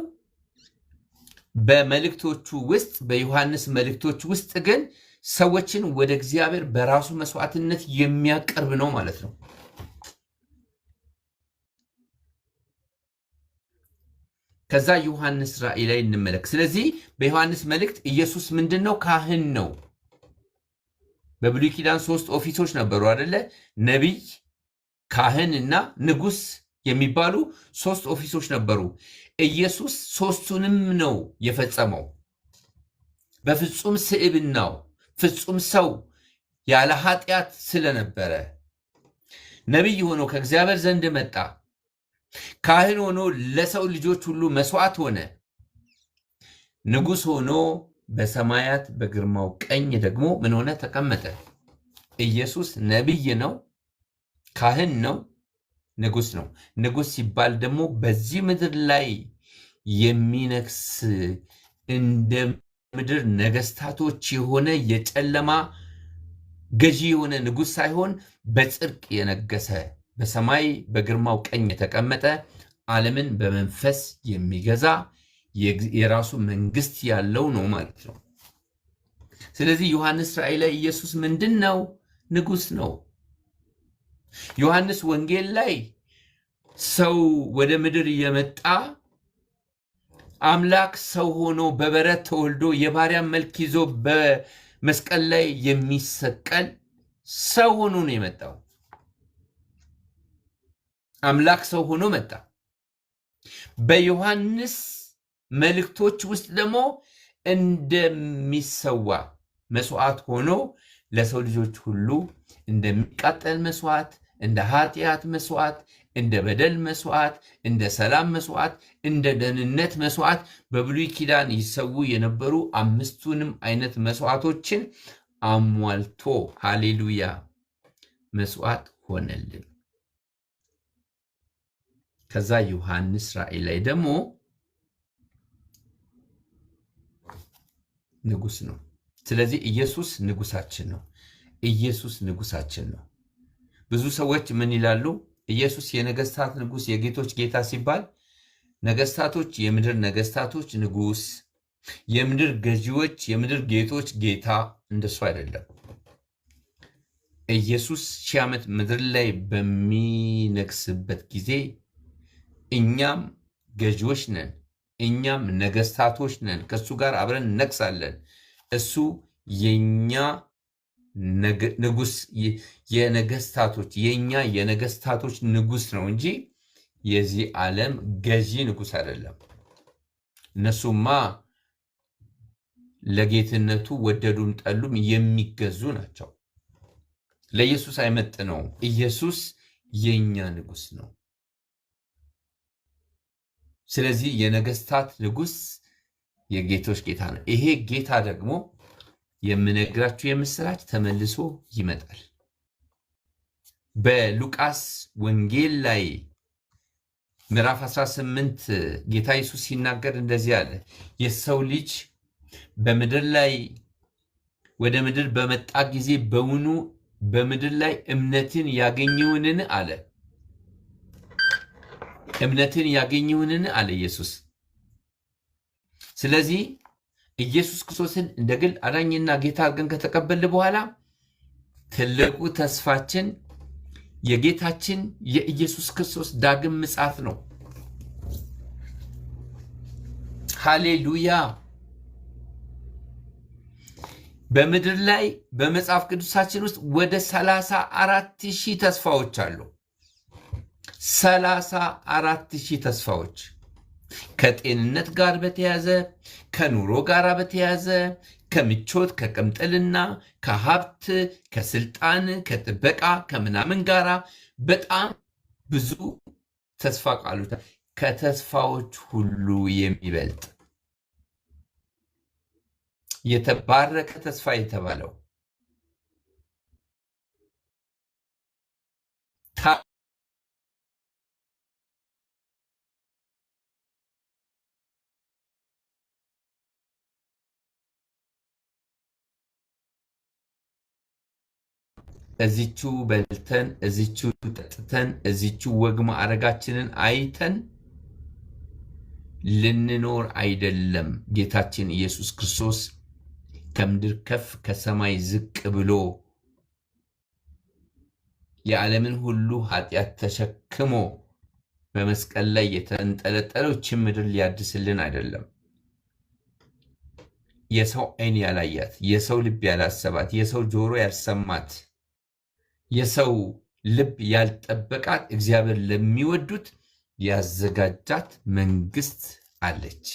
በመልእክቶቹ ውስጥ በዮሐንስ መልእክቶች ውስጥ ግን ሰዎችን ወደ እግዚአብሔር በራሱ መስዋዕትነት የሚያቀርብ ነው ማለት ነው። ከዛ ዮሐንስ ራእይ ላይ እንመለክ። ስለዚህ በዮሐንስ መልእክት ኢየሱስ ምንድን ነው? ካህን ነው። በብሉይ ኪዳን 3 ኦፊሶች ነበሩ አደለ? ነቢይ፣ ካህን እና ንጉሥ የሚባሉ 3 ኦፊሶች ነበሩ። ኢየሱስ 3ቱንም ነው የፈጸመው። በፍጹም ስዕብናው ፍጹም ሰው ያለ ኃጢአት ስለነበረ ነቢይ ሆኖ ከእግዚአብሔር ዘንድ መጣ። ካህን ሆኖ ለሰው ልጆች ሁሉ መስዋዕት ሆነ። ንጉሥ ሆኖ በሰማያት በግርማው ቀኝ ደግሞ ምን ሆነ? ተቀመጠ። ኢየሱስ ነቢይ ነው፣ ካህን ነው፣ ንጉሥ ነው። ንጉሥ ሲባል ደግሞ በዚህ ምድር ላይ የሚነግስ እንደ ምድር ነገስታቶች የሆነ የጨለማ ገዢ የሆነ ንጉሥ ሳይሆን በጽድቅ የነገሰ በሰማይ በግርማው ቀኝ የተቀመጠ ዓለምን በመንፈስ የሚገዛ የራሱ መንግስት ያለው ነው ማለት ነው። ስለዚህ ዮሐንስ ራእይ ላይ ኢየሱስ ምንድን ነው? ንጉሥ ነው። ዮሐንስ ወንጌል ላይ ሰው ወደ ምድር የመጣ አምላክ ሰው ሆኖ በበረት ተወልዶ የባሪያን መልክ ይዞ በመስቀል ላይ የሚሰቀል ሰው ሆኖ ነው የመጣው። አምላክ ሰው ሆኖ መጣ። በዮሐንስ መልእክቶች ውስጥ ደግሞ እንደሚሰዋ መስዋዕት ሆኖ ለሰው ልጆች ሁሉ እንደሚቃጠል መስዋዕት፣ እንደ ኃጢአት መስዋዕት፣ እንደ በደል መስዋዕት፣ እንደ ሰላም መስዋዕት፣ እንደ ደህንነት መስዋዕት በብሉይ ኪዳን ይሰዉ የነበሩ 5ቱንም አይነት መስዋዕቶችን አሟልቶ ሃሌሉያ መስዋዕት ሆነልን። ከዛ ዮሐንስ ራእይ ላይ ደግሞ ንጉሥ ነው። ስለዚህ ኢየሱስ ንጉሳችን ነው። ኢየሱስ ንጉሳችን ነው። ብዙ ሰዎች ምን ይላሉ? ኢየሱስ የነገስታት ንጉሥ የጌቶች ጌታ ሲባል ነገስታቶች፣ የምድር ነገስታቶች ንጉሥ፣ የምድር ገዢዎች፣ የምድር ጌቶች ጌታ፣ እንደሱ አይደለም። ኢየሱስ 1000 ዓመት ምድር ላይ በሚነግስበት ጊዜ እኛም ገዢዎች ነን፣ እኛም ነገስታቶች ነን። ከእሱ ጋር አብረን እነግሳለን። እሱ የኛ ንጉሥ፣ የነገስታቶች የኛ የነገስታቶች ንጉሥ ነው እንጂ የዚህ ዓለም ገዢ ንጉሥ አይደለም። እነሱማ ለጌትነቱ ወደዱም ጠሉም የሚገዙ ናቸው። ለኢየሱስ አይመጥነውም። ኢየሱስ የኛ ንጉሥ ነው። ስለዚህ የነገስታት ንጉሥ የጌቶች ጌታ ነው። ይሄ ጌታ ደግሞ የምነግራችሁ የምስራች ተመልሶ ይመጣል። በሉቃስ ወንጌል ላይ ምዕራፍ 18 ጌታ ኢየሱስ ሲናገር እንደዚህ አለ። የሰው ልጅ በምድር ላይ ወደ ምድር በመጣ ጊዜ በውኑ በምድር ላይ እምነትን ያገኘውንን አለ። እምነትን ያገኘውንን አለ ኢየሱስ። ስለዚህ ኢየሱስ ክርስቶስን እንደ ግል አዳኝና ጌታ አድርገን ከተቀበልን በኋላ ትልቁ ተስፋችን የጌታችን የኢየሱስ ክርስቶስ ዳግም ምጽአት ነው። ሃሌሉያ። በምድር ላይ በመጽሐፍ ቅዱሳችን ውስጥ ወደ 34,000 ተስፋዎች አሉ። 34,000 ተስፋዎች ከጤንነት ጋር በተያዘ፣ ከኑሮ ጋር በተያዘ፣ ከምቾት፣ ከቅምጥልና፣ ከሀብት፣ ከስልጣን፣ ከጥበቃ፣ ከምናምን ጋራ በጣም ብዙ ተስፋ ቃሎች። ከተስፋዎች ሁሉ የሚበልጥ የተባረከ ተስፋ የተባለው እዚቹ በልተን እዚቹ ጠጥተን እዚቹ ወግ ማዕረጋችንን አይተን ልንኖር አይደለም። ጌታችን ኢየሱስ ክርስቶስ ከምድር ከፍ ከሰማይ ዝቅ ብሎ የዓለምን ሁሉ ኃጢአት ተሸክሞ በመስቀል ላይ የተንጠለጠለው ይህችን ምድር ሊያድስልን አይደለም። የሰው ዓይን ያላያት፣ የሰው ልብ ያላሰባት፣ የሰው ጆሮ ያልሰማት፣ የሰው ልብ ያልጠበቃት እግዚአብሔር ለሚወዱት ያዘጋጃት መንግስት አለች።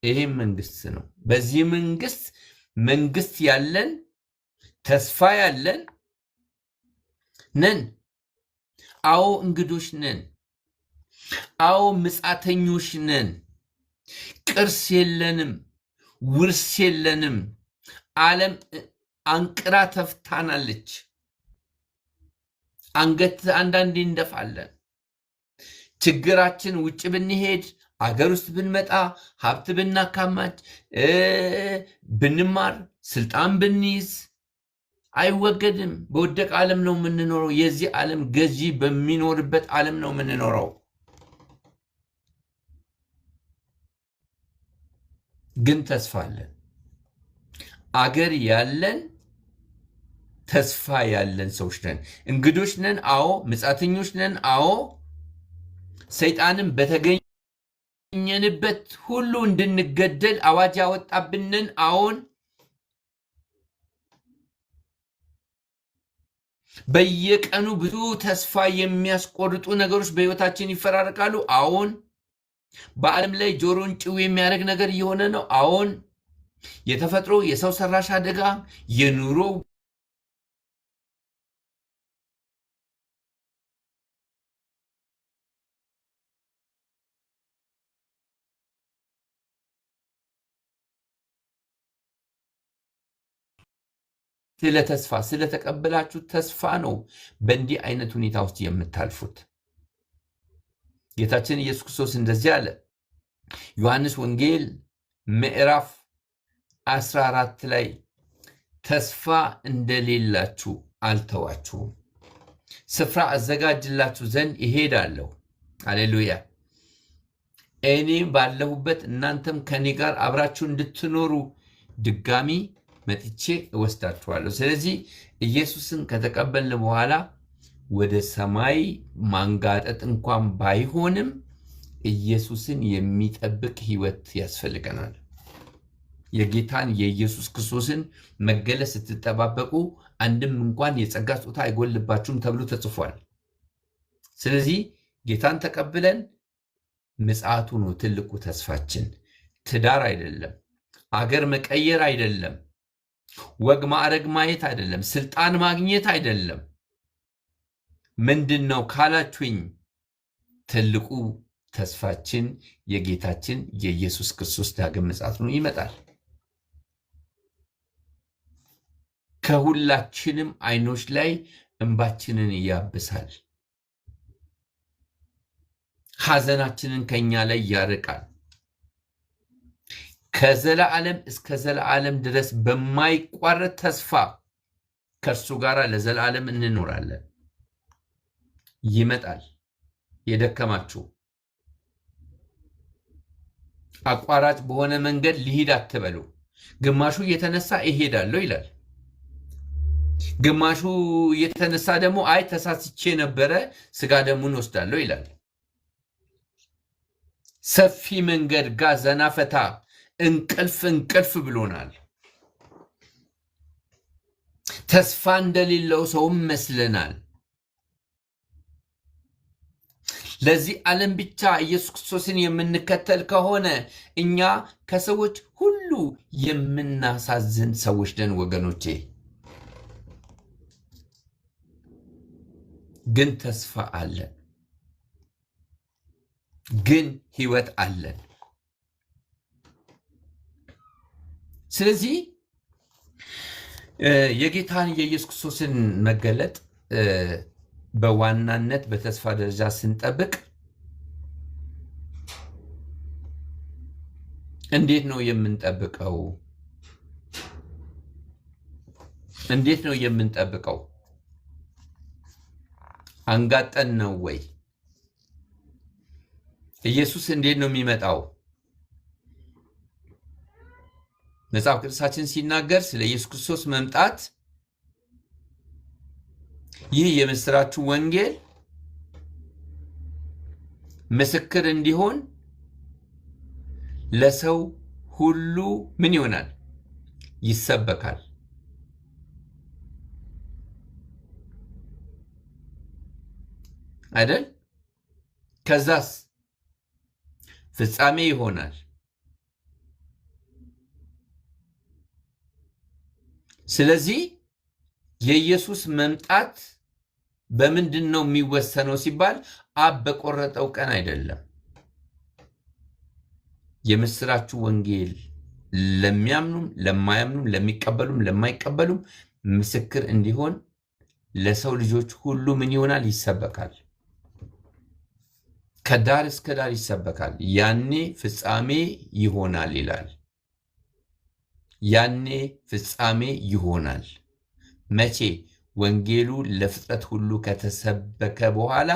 ይሄም መንግስት ነው። በዚህ መንግስት ያለን ተስፋ ያለን ነን። አዎ እንግዶች ነን። አዎ ምጻተኞች ነን። ቅርስ የለንም፣ ውርስ የለንም። ዓለም አንቅራ ተፍታናለች። አንገት አንዳንዴ እንደፋለን። ችግራችን ውጭ ብንሄድ፣ አገር ውስጥ ብንመጣ፣ ሀብት ብናካማች፣ ብንማር፣ ስልጣን ብንይዝ አይወገድም። በወደቅ ዓለም ነው የምንኖረው። የዚህ ዓለም ገዢ በሚኖርበት ዓለም ነው የምንኖረው። ግን ተስፋ አለን። አገር ያለን ተስፋ ያለን ሰዎች ነን። እንግዶች ነን። አዎ ምጻተኞች ነን። አዎ ሰይጣንም በተገኘንበት ሁሉ እንድንገደል አዋጅ ያወጣብንን። አዎን በየቀኑ ብዙ ተስፋ የሚያስቆርጡ ነገሮች በሕይወታችን ይፈራረቃሉ። አዎን በዓለም ላይ ጆሮን ጭው የሚያደርግ ነገር እየሆነ ነው። አዎን የተፈጥሮ የሰው ሰራሽ አደጋ፣ የኑሮ ስለ ተስፋ ስለተቀበላችሁ ተስፋ ነው በእንዲህ አይነት ሁኔታ ውስጥ የምታልፉት። ጌታችን ኢየሱስ ክርስቶስ እንደዚህ አለ። ዮሐንስ ወንጌል ምዕራፍ 14 ላይ ተስፋ እንደሌላችሁ አልተዋችሁም፣ ስፍራ አዘጋጅላችሁ ዘንድ እሄዳለሁ። አሌሉያ። እኔ ባለሁበት እናንተም ከኔ ጋር አብራችሁ እንድትኖሩ ድጋሚ መጥቼ እወስዳችኋለሁ። ስለዚህ ኢየሱስን ከተቀበልን በኋላ ወደ ሰማይ ማንጋጠጥ እንኳን ባይሆንም ኢየሱስን የሚጠብቅ ሕይወት ያስፈልገናል። የጌታን የኢየሱስ ክርስቶስን መገለጽ ስትጠባበቁ አንድም እንኳን የጸጋ ስጦታ አይጎልባችሁም ተብሎ ተጽፏል። ስለዚህ ጌታን ተቀብለን ምጽአቱ ነው ትልቁ ተስፋችን። ትዳር አይደለም፣ አገር መቀየር አይደለም፣ ወግ ማዕረግ ማየት አይደለም፣ ስልጣን ማግኘት አይደለም። ምንድን ነው ካላችሁኝ፣ ትልቁ ተስፋችን የጌታችን የኢየሱስ ክርስቶስ ዳግም ምጽአት ነው። ይመጣል። ከሁላችንም አይኖች ላይ እንባችንን ያብሳል። ሐዘናችንን ከኛ ላይ ያርቃል። ከዘላለም እስከ ዘላለም ድረስ በማይቋረጥ ተስፋ ከእርሱ ጋር ለዘላለም እንኖራለን። ይመጣል። የደከማችሁ አቋራጭ በሆነ መንገድ ሊሄድ አትበሉ። ግማሹ እየተነሳ እሄዳለሁ ይላል። ግማሹ እየተነሳ ደግሞ አይ ተሳስቼ ነበረ ስጋ ደሙን ወስዳለሁ ይላል። ሰፊ መንገድ ጋር ዘና ፈታ እንቅልፍ ብሎናል። ተስፋ እንደሌለው ሰውም መስለናል። ለዚህ ዓለም ብቻ ኢየሱስ ክርስቶስን የምንከተል ከሆነ እኛ ከሰዎች ሁሉ የምናሳዝን ሰዎች ነን ወገኖቼ። ግን ተስፋ አለን፣ ግን ሕይወት አለን። ስለዚህ የጌታን የኢየሱስ ክርስቶስን መገለጥ በዋናነት በተስፋ ደረጃ ስንጠብቅ እንዴት ነው የምንጠብቀው? እንዴት ነው የምንጠብቀው? አንጋጠን ነው ወይ? ኢየሱስ እንዴት ነው የሚመጣው? መጽሐፍ ቅዱሳችን ሲናገር ስለ ኢየሱስ ክርስቶስ መምጣት ይህ የምስራቹ ወንጌል ምስክር እንዲሆን ለሰው ሁሉ ምን ይሆናል? ይሰበካል። አይደል? ከዛስ ፍጻሜ ይሆናል። ስለዚህ የኢየሱስ መምጣት በምንድን ነው የሚወሰነው ሲባል አብ በቆረጠው ቀን አይደለም። የምስራቹ ወንጌል ለሚያምኑም ለማያምኑም ለሚቀበሉም ለማይቀበሉም ምስክር እንዲሆን ለሰው ልጆች ሁሉ ምን ይሆናል? ይሰበካል። ከዳር እስከ ዳር ይሰበካል። ያኔ ፍጻሜ ይሆናል ይላል። ያኔ ፍጻሜ ይሆናል። መቼ? ወንጌሉ ለፍጥረት ሁሉ ከተሰበከ በኋላ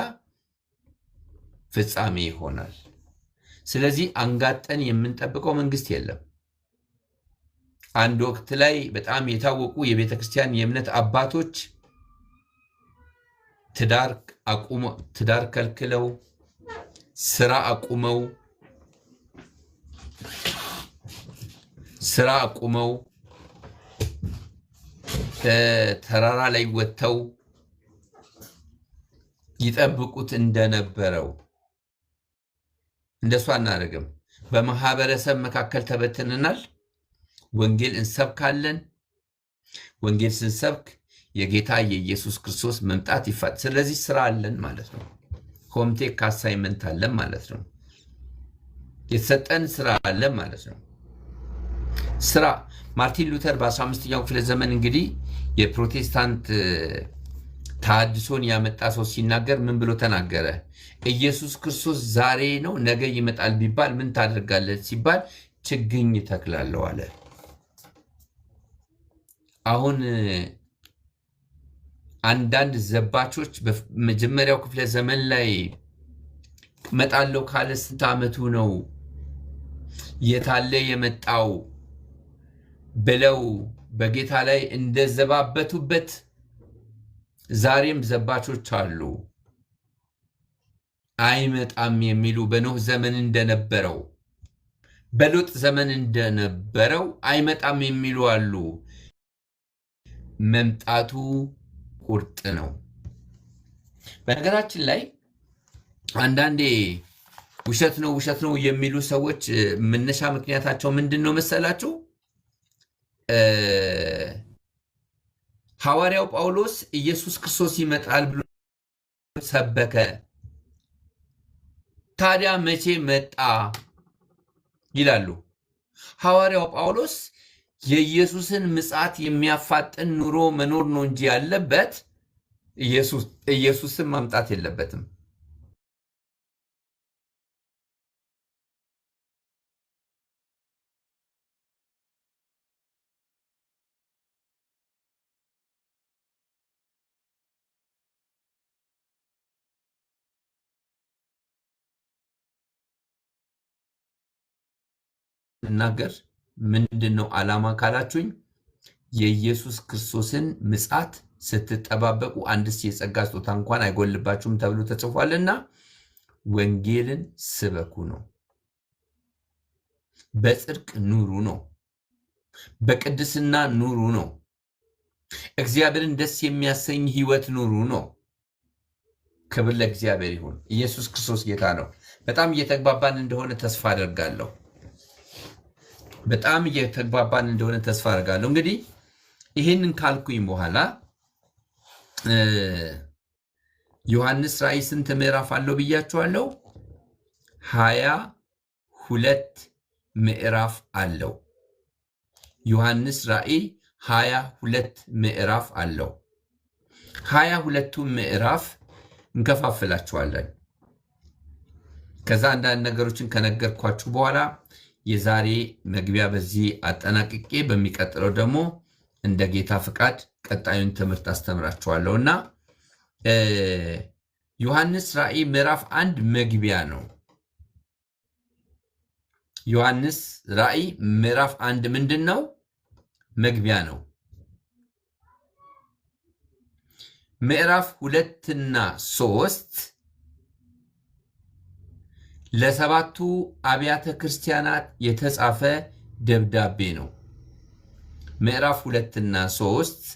ፍጻሜ ይሆናል። ስለዚህ አንጋጠን የምንጠብቀው መንግስት የለም። አንድ ወቅት ላይ በጣም የታወቁ የቤተ ክርስቲያን የእምነት አባቶች ትዳር ከልክለው ስራ አቁመው ተራራ ላይ ወጥተው ይጠብቁት እንደነበረው እንደሱ አናደርግም። በማህበረሰብ መካከል ተበትነናል። ወንጌል እንሰብካለን። ወንጌል ስንሰብክ የጌታ የኢየሱስ ክርስቶስ መምጣት ይፋል። ስለዚህ ስራ አለን ማለት ነው። ሆምቴክ አሳይመንት አለን ማለት ነው። የተሰጠን ስራ አለን ማለት ነው። ስራ ማርቲን ሉተር በ15ኛው ክፍለ ዘመን እንግዲህ የፕሮቴስታንት ተሐድሶን ያመጣ ሰው ሲናገር ምን ብሎ ተናገረ? ኢየሱስ ክርስቶስ ዛሬ ነው ነገ ይመጣል ቢባል ምን ታደርጋለህ ሲባል ችግኝ ተክላለሁ አለ። አሁን አንዳንድ ዘባቾች በመጀመሪያው ክፍለ ዘመን ላይ መጣለው ካለ ስንት ዓመቱ ነው የታለ የመጣው ብለው በጌታ ላይ እንደዘባበቱበት ዛሬም ዘባቾች አሉ። አይመጣም የሚሉ በኖህ ዘመን እንደነበረው በሎጥ ዘመን እንደነበረው አይመጣም የሚሉ አሉ። መምጣቱ ቁርጥ ነው። በነገራችን ላይ አንዳንዴ ውሸት ነው የሚሉ ሰዎች መነሻ ምክንያታቸው ምንድን ነው መሰላችሁ? ሐዋርያው ጳውሎስ ኢየሱስ ክርስቶስ ይመጣል ብሎ ሰበከ። ታዲያ መቼ መጣ ይላሉ። ሐዋርያው ጳውሎስ የኢየሱስን ምጽአት የሚያፋጥን ኑሮ መኖር ነው እንጂ ያለበት ኢየሱስን ማምጣት የለበትም። እናገር ምንድን ነው ዓላማ ካላችሁኝ፣ የኢየሱስ ክርስቶስን ምጽአት ስትጠባበቁ አንድስ የጸጋ ስጦታ እንኳን አይጎልባችሁም ተብሎ ተጽፏልና ወንጌልን ስበኩ ነው። በጽድቅ ኑሩ ነው። በቅድስና ኑሩ ነው። እግዚአብሔርን ደስ የሚያሰኝ ህይወት ኑሩ ነው። ክብር ለእግዚአብሔር ይሁን። ኢየሱስ ክርስቶስ ጌታ ነው። በጣም እየተግባባን እንደሆነ ተስፋ አደርጋለሁ። እንግዲህ ይህንን ካልኩኝ በኋላ ዮሐንስ ራእይ ስንት ምዕራፍ አለው ብያችኋለሁ? 22 ምዕራፍ አለው። ዮሐንስ ራእይ 22 ምዕራፍ አለው። 22ቱ ምዕራፍ እንከፋፍላችኋለን። ከዛ አንዳንድ ነገሮችን ከነገርኳችሁ በኋላ የዛሬ መግቢያ በዚህ አጠናቅቄ በሚቀጥለው ደግሞ እንደ ጌታ ፍቃድ ቀጣዩን ትምህርት አስተምራችኋለሁ እና ዮሐንስ ራእይ ምዕራፍ 1 መግቢያ ነው። ዮሐንስ ራእይ ምዕራፍ 1 ምንድን ነው? መግቢያ ነው። ምዕራፍ 2 እና 3 ለሰባቱ አብያተ ክርስቲያናት የተጻፈ ደብዳቤ ነው። ምዕራፍ 2 እና 3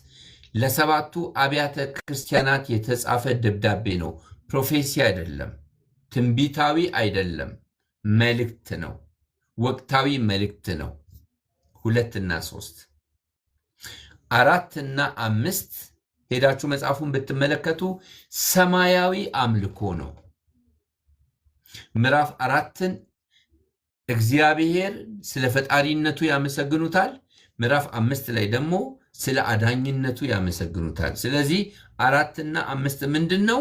ለሰባቱ አብያተ ክርስቲያናት የተጻፈ ደብዳቤ ነው። ፕሮፌሲ አይደለም፣ ትንቢታዊ አይደለም፣ መልእክት ነው። ወቅታዊ መልእክት ነው። 2 እና 3 4 እና 5 ሄዳችሁ መጽሐፉን ብትመለከቱ ሰማያዊ አምልኮ ነው። ምዕራፍ 4ን እግዚአብሔር ስለ ፈጣሪነቱ ያመሰግኑታል። ምዕራፍ 5 ላይ ደግሞ ስለ አዳኝነቱ ያመሰግኑታል። ስለዚህ 4 እና 5 ምንድን ነው?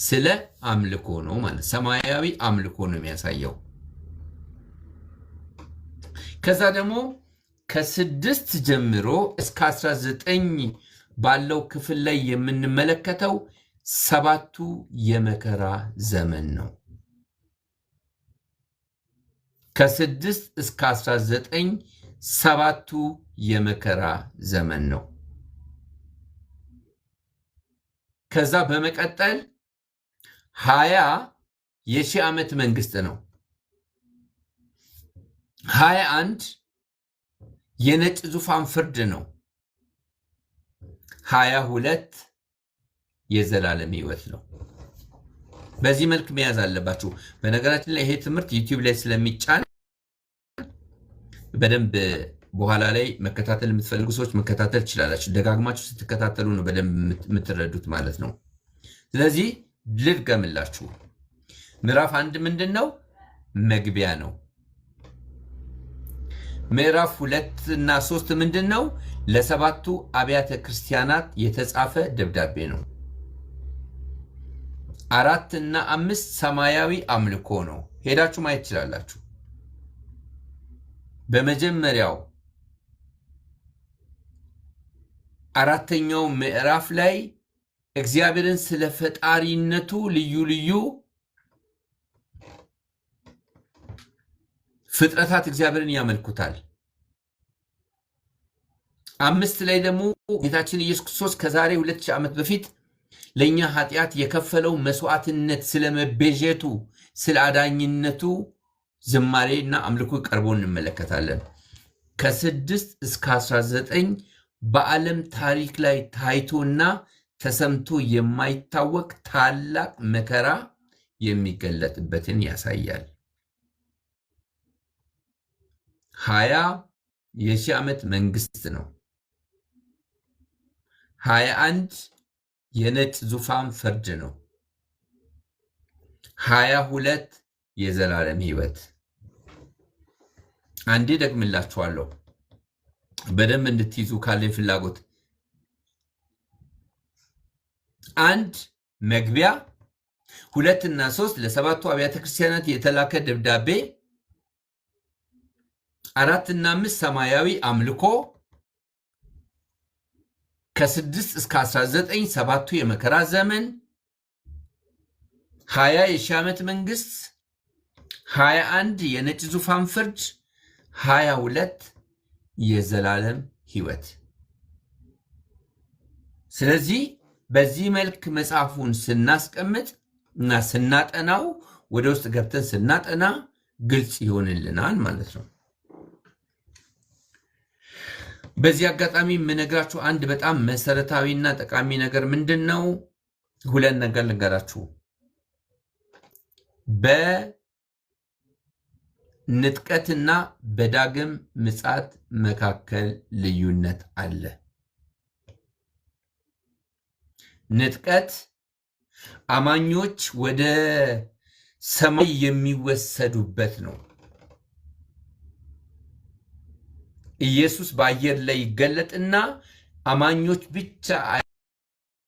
ስለ አምልኮ ነው ማለት ሰማያዊ አምልኮ ነው የሚያሳየው። ከዛ ደግሞ ከ6 ጀምሮ እስከ 19 ባለው ክፍል ላይ የምንመለከተው ሰባቱ የመከራ ዘመን ነው። ከ6 እስከ 19 ሰባቱ የመከራ ዘመን ነው። ከዛ በመቀጠል 20 የሺህ ዓመት መንግስት ነው። 21 የነጭ ዙፋን ፍርድ ነው። 22 የዘላለም ሕይወት ነው። በዚህ መልክ መያዝ አለባችሁ። በነገራችን ላይ ይሄ ትምህርት ዩቲዩብ ላይ ስለሚጫን በደንብ በኋላ ላይ መከታተል የምትፈልጉ ሰዎች መከታተል ትችላላችሁ። ደጋግማችሁ ስትከታተሉ ነው በደንብ የምትረዱት ማለት ነው። ስለዚህ ልድገምላችሁ። ምዕራፍ 1 ምንድን ነው? መግቢያ ነው። ምዕራፍ 2 እና 3 ምንድን ነው? ለሰባቱ አብያተ ክርስቲያናት የተጻፈ ደብዳቤ ነው። 4 እና 5 ሰማያዊ አምልኮ ነው። ሄዳችሁ ማየት ትችላላችሁ። በመጀመሪያው 4ኛው ምዕራፍ ላይ እግዚአብሔርን ስለ ፈጣሪነቱ ልዩ ልዩ ፍጥረታት እግዚአብሔርን ያመልኩታል። 5 ላይ ደግሞ ጌታችን ኢየሱስ ክርስቶስ ከዛሬ 2000 ዓመት በፊት ለእኛ ኃጢአት የከፈለው መስዋዕትነት ስለመቤዠቱ ስለ አዳኝነቱ ዝማሬና አምልኮ ቀርቦ እንመለከታለን። ከ6 እስከ 19 በዓለም ታሪክ ላይ ታይቶና ተሰምቶ የማይታወቅ ታላቅ መከራ የሚገለጥበትን ያሳያል። 20 የሺህ ዓመት መንግስት ነው። 21 የነጭ ዙፋን ፍርድ ነው። 22 የዘላለም ሕይወት። አንዴ ደግምላችኋለሁ በደንብ እንድትይዙ ካለኝ ፍላጎት። 1 መግቢያ፣ 2 እና 3 ለሰባቱ አብያተ ክርስቲያናት የተላከ ደብዳቤ፣ 4 እና 5 ሰማያዊ አምልኮ፣ ከ6 እስከ 19 ሰባቱ የመከራ ዘመን፣ 20 የሺህ ዓመት መንግስት፣ 21 የነጭ ዙፋን ፍርድ፣ 22 የዘላለም ሕይወት። ስለዚህ በዚህ መልክ መጽሐፉን ስናስቀምጥ እና ስናጠናው ወደ ውስጥ ገብተን ስናጠና ግልጽ ይሆንልናል ማለት ነው። በዚህ አጋጣሚ የምነግራችሁ አንድ በጣም መሰረታዊና ጠቃሚ ነገር ምንድን ነው? 2 ነገር ልንገራችሁ። በንጥቀትና በዳግም ምጽአት መካከል ልዩነት አለ። ንጥቀት አማኞች ወደ ሰማይ የሚወሰዱበት ነው። ኢየሱስ በአየር ላይ ይገለጥና አማኞች ብቻ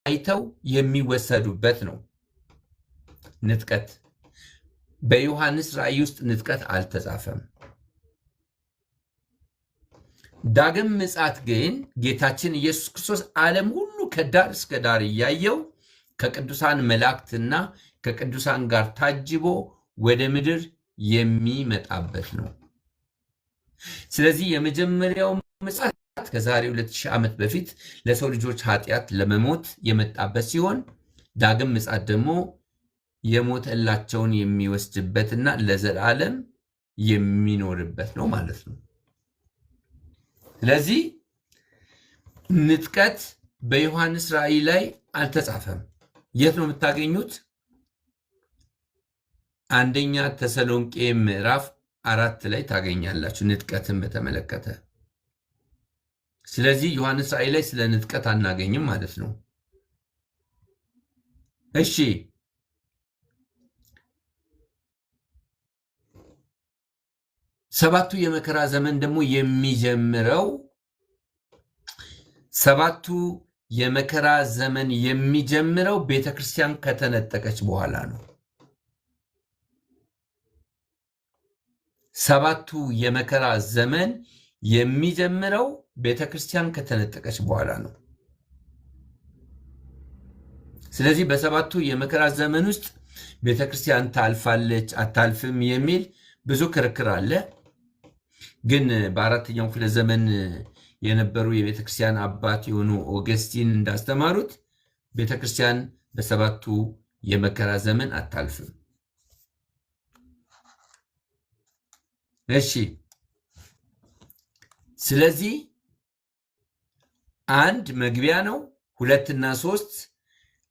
አይተው የሚወሰዱበት ነው ንጥቀት። በዮሐንስ ራእይ ውስጥ ንጥቀት አልተጻፈም። ዳግም ምጽአት ግን ጌታችን ኢየሱስ ክርስቶስ ዓለም ሁሉ ከዳር እስከ ዳር እያየው ከቅዱሳን መላእክትና ከቅዱሳን ጋር ታጅቦ ወደ ምድር የሚመጣበት ነው። ስለዚህ የመጀመሪያው ምጽአት ከዛሬ 2000 ዓመት በፊት ለሰው ልጆች ኃጢአት ለመሞት የመጣበት ሲሆን ዳግም ምጽአት ደግሞ የሞተላቸውን የሚወስድበትና ለዘላለም የሚኖርበት ነው ማለት ነው። ስለዚህ ንጥቀት በዮሐንስ ራእይ ላይ አልተጻፈም። የት ነው የምታገኙት? አንደኛ ተሰሎንቄ ምዕራፍ 4 ላይ ታገኛላችሁ ንጥቀትን በተመለከተ። ስለዚህ ዮሐንስ ራእይ ላይ ስለ ንጥቀት አናገኝም ማለት ነው። እሺ ሰባቱ የመከራ ዘመን ደግሞ የሚጀምረው ቤተክርስቲያን ከተነጠቀች በኋላ ነው። ሰባቱ የመከራ ዘመን የሚጀምረው ቤተክርስቲያን ከተነጠቀች በኋላ ነው። ስለዚህ በሰባቱ የመከራ ዘመን ውስጥ ቤተክርስቲያን ታልፋለች አታልፍም የሚል ብዙ ክርክር አለ። ግን በአራተኛው ክፍለ ዘመን የነበሩ የቤተክርስቲያን አባት የሆኑ ኦገስቲን እንዳስተማሩት ቤተክርስቲያን በሰባቱ የመከራ ዘመን አታልፍም። እሺ ስለዚህ 1 መግቢያ ነው፣ 2 እና 3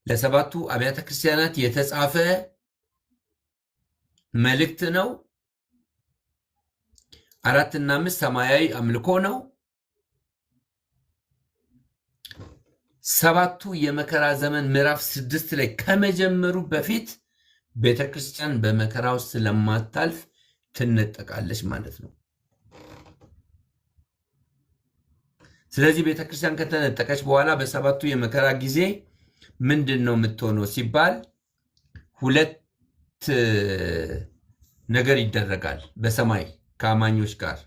ለሰባቱ አብያተ ክርስቲያናት የተጻፈ መልእክት ነው። 4 እና 5 ሰማያዊ አምልኮ ነው። ሰባቱ የመከራ ዘመን ምዕራፍ 6 ላይ ከመጀመሩ በፊት ቤተክርስቲያን በመከራ ውስጥ ስለማታልፍ ትነጠቃለች ማለት ነው። ስለዚህ ቤተክርስቲያን ከተነጠቀች በኋላ በሰባቱ የመከራ ጊዜ ምንድን ነው የምትሆነው ሲባል 2 ነገር ይደረጋል። በሰማይ ከአማኞች ጋር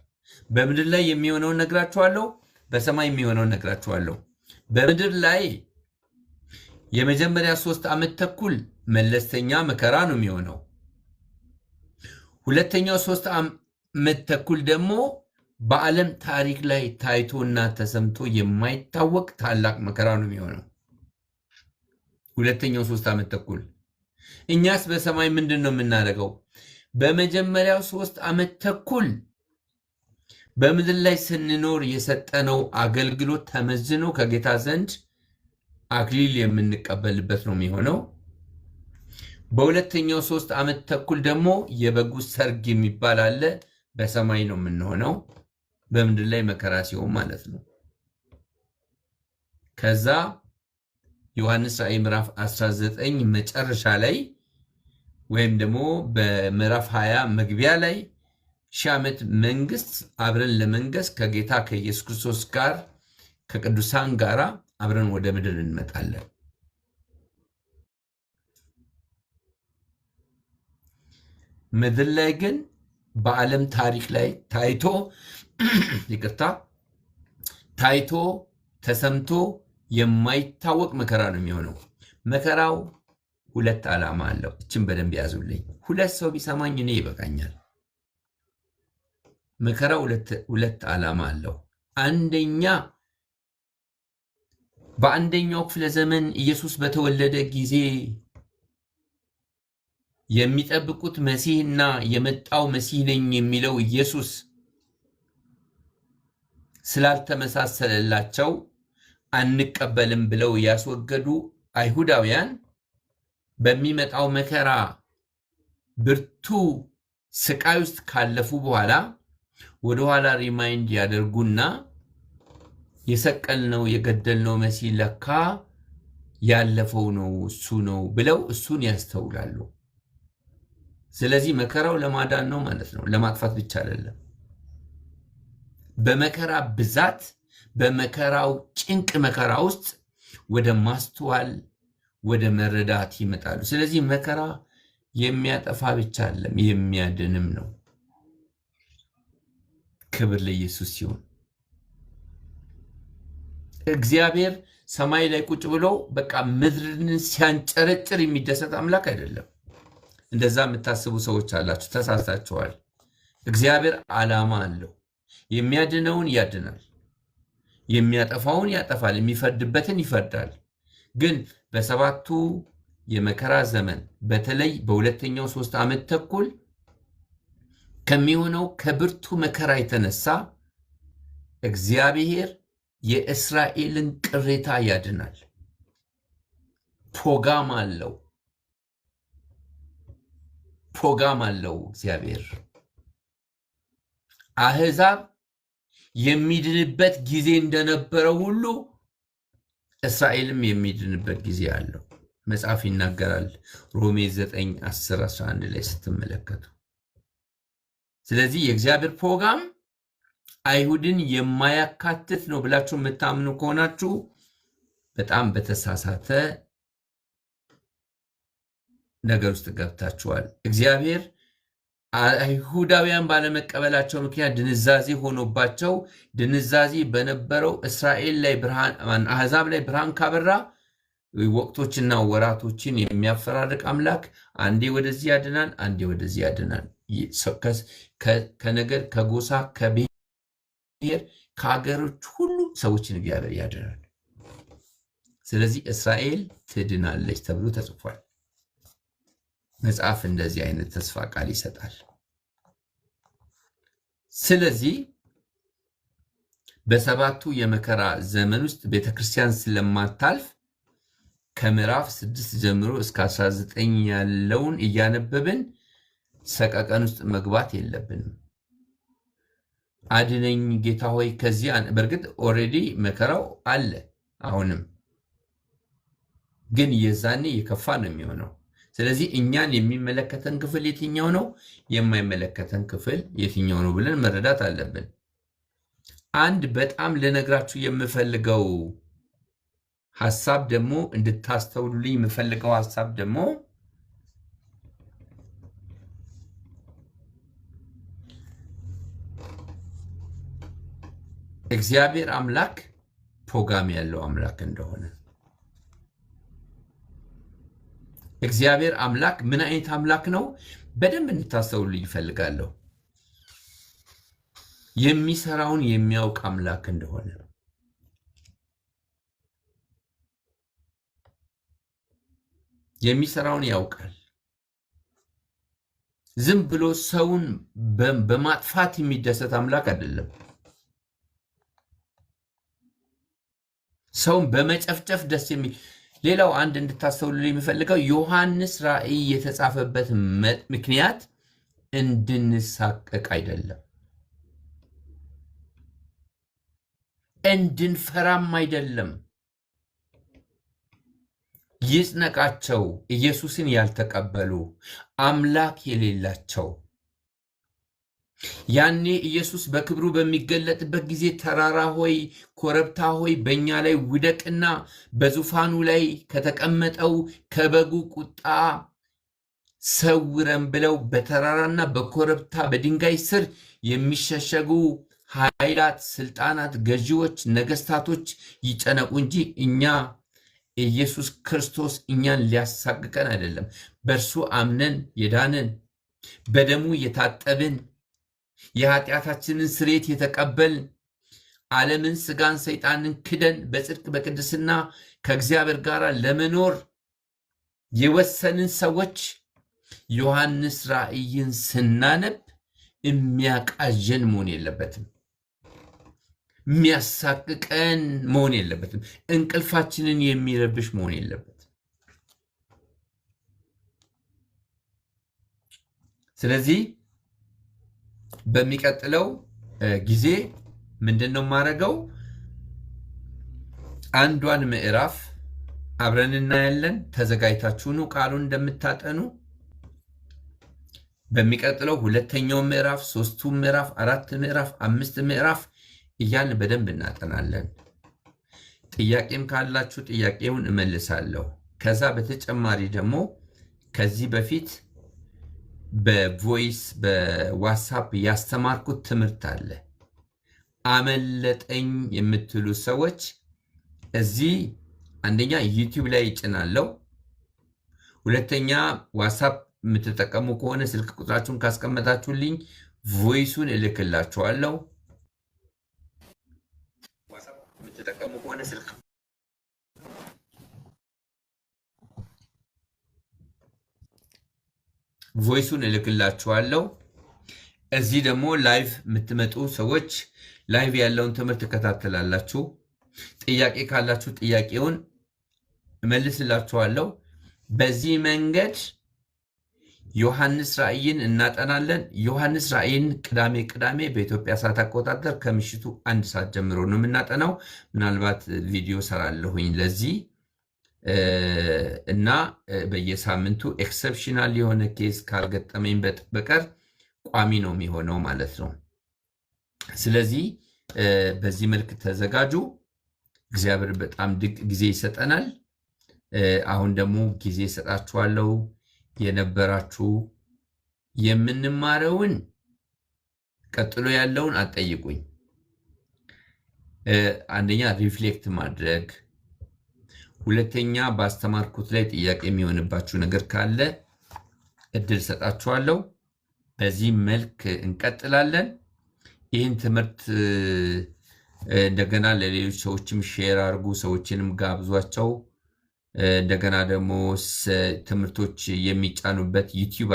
በምድር ላይ የሚሆነውን ነግራችኋለሁ፣ በሰማይ የሚሆነውን ነግራችኋለሁ። በምድር ላይ የመጀመሪያ 3 ዓመት ተኩል መለስተኛ መከራ ነው የሚሆነው። ሁለተኛው 3 ዓመት ተኩል ደግሞ በዓለም ታሪክ ላይ ታይቶና ተሰምቶ የማይታወቅ ታላቅ መከራ ነው የሚሆነው። ሁለተኛው 3 ዓመት ተኩል። እኛስ በሰማይ ምንድን ነው የምናደርገው? በመጀመሪያው 3 ዓመት ተኩል በምድር ላይ ስንኖር የሰጠነው አገልግሎት ተመዝኖ ከጌታ ዘንድ አክሊል የምንቀበልበት ነው የሚሆነው። በሁለተኛው 3 ዓመት ተኩል ደግሞ የበጉ ሰርግ የሚባል አለ። በሰማይ ነው የምንሆነው፣ በምድር ላይ መከራ ሲሆን ማለት ነው። ከዛ ዮሐንስ ራእይ ምዕራፍ 19 መጨረሻ ላይ ወይም ደግሞ በምዕራፍ 20 መግቢያ ላይ 1000 ዓመት መንግስት አብረን ለመንገስ ከጌታ ከኢየሱስ ክርስቶስ ጋር ከቅዱሳን ጋር አብረን ወደ ምድር እንመጣለን። ምድር ላይ ግን በዓለም ታሪክ ላይ ታይቶ ተሰምቶ የማይታወቅ መከራ ነው የሚሆነው። መከራው 2 ዓላማ አለው። እችን በደንብ ያዙልኝ። 2 ሰው ቢሰማኝ እኔ ይበቃኛል። መከራው 2 ዓላማ አለው። አንደኛ በአንደኛው ክፍለ ዘመን ኢየሱስ በተወለደ ጊዜ የሚጠብቁት መሲህና የመጣው መሲህ ነኝ የሚለው ኢየሱስ ስላልተመሳሰለላቸው አንቀበልም ብለው ያስወገዱ አይሁዳውያን በሚመጣው መከራ ብርቱ ስቃይ ውስጥ ካለፉ በኋላ ወደ ኋላ ሪማይንድ ያደርጉና የሰቀልነው የገደልነው መሲህ ለካ ያለፈው ነው እሱ ነው ብለው እሱን ያስተውላሉ። ስለዚህ መከራው ለማዳን ነው ማለት ነው፣ ለማጥፋት ብቻ አይደለም። በመከራ ብዛት በመከራው ጭንቅ መከራ ውስጥ ወደ ማስተዋል ወደ መረዳት ይመጣሉ። ስለዚህ መከራ የሚያጠፋ ብቻ አይደለም የሚያድንም ነው። ክብር ለኢየሱስ ሲሆን እግዚአብሔር ሰማይ ላይ ቁጭ ብሎ በቃ ምድርን ሲያንጨረጭር የሚደሰት አምላክ አይደለም። እንደዛ የምታስቡ ሰዎች አላችሁ፣ ተሳሳችኋል። እግዚአብሔር ዓላማ አለው። የሚያድነውን ያድናል፣ የሚያጠፋውን ያጠፋል፣ የሚፈርድበትን ይፈርዳል። ግን በሰባቱ የመከራ ዘመን በተለይ በሁለተኛው 3 ዓመት ተኩል ከሚሆነው ከብርቱ መከራ የተነሳ እግዚአብሔር የእስራኤልን ቅሬታ ያድናል። ፕሮግራም አለው እግዚአብሔር። አሕዛብ የሚድንበት ጊዜ እንደነበረው ሁሉ እስራኤልም የሚድንበት ጊዜ አለው። መጽሐፍ ይናገራል ሮሜ 9 10 11 ላይ ስትመለከቱ። ስለዚህ የእግዚአብሔር ፕሮግራም አይሁድን የማያካትት ነው ብላችሁ የምታምኑ ከሆናችሁ በጣም በተሳሳተ ነገር ውስጥ ገብታችኋል። እግዚአብሔር አይሁዳውያን ባለመቀበላቸው ምክንያት ድንዛዜ ሆኖባቸው ድንዛዜ በነበረው እስራኤል ላይ ብርሃን አሕዛብ ላይ ብርሃን ካበራ ወቅቶችና ወራቶችን የሚያፈራርቅ አምላክ አንዴ ወደዚህ ያድናል፣ አንዴ ወደዚህ ያድናል። ከነገር፣ ከጎሳ፣ ከብሔር፣ ከሀገሮች ሁሉ ሰዎችን እግዚአብሔር ያድናል። ስለዚህ እስራኤል ትድናለች ተብሎ ተጽፏል። መጽሐፍ እንደዚህ አይነት ተስፋ ቃል ይሰጣል። ስለዚህ በሰባቱ የመከራ ዘመን ውስጥ ቤተክርስቲያን ስለማታልፍ ከምዕራፍ 6 ጀምሮ እስከ 19 ያለውን እያነበብን ሰቀቀን ውስጥ መግባት የለብንም። አድነኝ ጌታ ሆይ ከዚህ በእርግጥ ኦልሬዲ መከራው አለ። አሁንም ግን የዛኔ የከፋ ነው የሚሆነው። ስለዚህ እኛን የሚመለከተን ክፍል የትኛው ነው፣ የማይመለከተን ክፍል የትኛው ነው ብለን መረዳት አለብን። አንድ በጣም ልነግራችሁ የምፈልገው ሐሳብ ደግሞ እንድታስተውሉልኝ የምፈልገው ሐሳብ ደግሞ እግዚአብሔር አምላክ ፕሮግራም ያለው አምላክ እንደሆነ፣ እግዚአብሔር አምላክ ምን አይነት አምላክ ነው በደንብ እንድታስተውሉልኝ ይፈልጋለሁ። የሚሰራውን የሚያውቅ አምላክ እንደሆነ፣ የሚሰራውን ያውቃል። ዝም ብሎ ሰውን በማጥፋት የሚደሰት አምላክ አይደለም። ሰውን በመጨፍጨፍ ደስ የሚል ሌላው አንድ እንድታስተውሉ የሚፈልገው ዮሐንስ ራእይ የተጻፈበት ምክንያት እንድንሳቀቅ አይደለም፣ እንድንፈራም አይደለም። ይጽነቃቸው ኢየሱስን ያልተቀበሉ አምላክ የሌላቸው። ያኔ ኢየሱስ በክብሩ በሚገለጥበት ጊዜ ተራራ ሆይ ኮረብታ ሆይ በእኛ ላይ ውደቅና በዙፋኑ ላይ ከተቀመጠው ከበጉ ቁጣ ሰውረን ብለው በተራራና በኮረብታ በድንጋይ ስር የሚሸሸጉ ኃይላት፣ ስልጣናት፣ ገዢዎች፣ ነገስታቶች ይጨነቁ እንጂ እኛ ኢየሱስ ክርስቶስ እኛን ሊያሳቅቀን አይደለም። በእርሱ አምነን የዳንን በደሙ የታጠብን የኃጢአታችንን ስርየት የተቀበልን ዓለምን፣ ስጋን፣ ሰይጣንን ክደን በጽድቅ በቅድስና ከእግዚአብሔር ጋር ለመኖር የወሰንን ሰዎች ዮሐንስ ራእይን ስናነብ የሚያቃዠን መሆን የለበትም። የሚያሳቅቀን መሆን የለበትም። እንቅልፋችንን የሚረብሽ መሆን የለበትም። ስለዚህ በሚቀጥለው ጊዜ ምንድነው የማደርገው? አንዷን ምዕራፍ አብረን እናያለን። ተዘጋጅታችሁ ነው ቃሉን እንደምታጠኑ። በሚቀጥለው ሁለተኛው ምዕራፍ፣ ሶስቱ ምዕራፍ፣ አራት ምዕራፍ፣ አምስት ምዕራፍ እያልን በደንብ እናጠናለን። ጥያቄም ካላችሁ ጥያቄውን እመልሳለሁ። ከዛ በተጨማሪ ደግሞ ከዚህ በፊት በቮይስ በዋትስአፕ ያስተማርኩት ትምህርት አለ። አመለጠኝ የምትሉ ሰዎች እዚህ አንደኛ ዩቲዩብ ላይ ይጭናለው፣ ሁለተኛ ዋትስአፕ የምትጠቀሙ ከሆነ ስልክ ቁጥራችሁን ካስቀመጣችሁልኝ ቮይሱን እልክላችኋለሁ። የምትጠቀሙ ከሆነ ስልክ ቮይሱን እልክላችኋለሁ። እዚህ ደግሞ ላይቭ የምትመጡ ሰዎች ላይቭ ያለውን ትምህርት ተከታተላላችሁ። ጥያቄ ካላችሁ ጥያቄውን እመልስላችኋለሁ። በዚህ መንገድ ዮሐንስ ራእይን እናጠናለን። ዮሐንስ ራእይን ቅዳሜ በኢትዮጵያ ሰዓት አቆጣጠር ከምሽቱ 1 ሰዓት ጀምሮ ነው የምናጠናው። ምናልባት ቪዲዮ ሰራለሁኝ ለዚህ እና በየሳምንቱ ኤክሰፕሽናል የሆነ ኬስ ካልገጠመኝ በቀር ቋሚ ነው የሚሆነው ማለት ነው። ስለዚህ በዚህ መልክ ተዘጋጁ። እግዚአብሔር በጣም ድንቅ ጊዜ ይሰጠናል። አሁን ደግሞ ጊዜ ይሰጣችኋለሁ። የነበራችሁ የምንማረውን ቀጥሎ ያለውን አትጠይቁኝ። አንደኛ ሪፍሌክት ማድረግ፣ ሁለተኛ ባስተማርኩት ላይ ጥያቄ የሚሆንባችሁ ነገር ካለ እድል ሰጣችኋለሁ። በዚህ መልክ እንቀጥላለን። ይህን ትምህርት እንደገና ለሌሎች ሰዎችም ሼር አድርጉ፣ ሰዎችንም ጋብዟቸው። እንደገና ደግሞ ትምህርቶች የሚጫኑበት ዩቲዩብ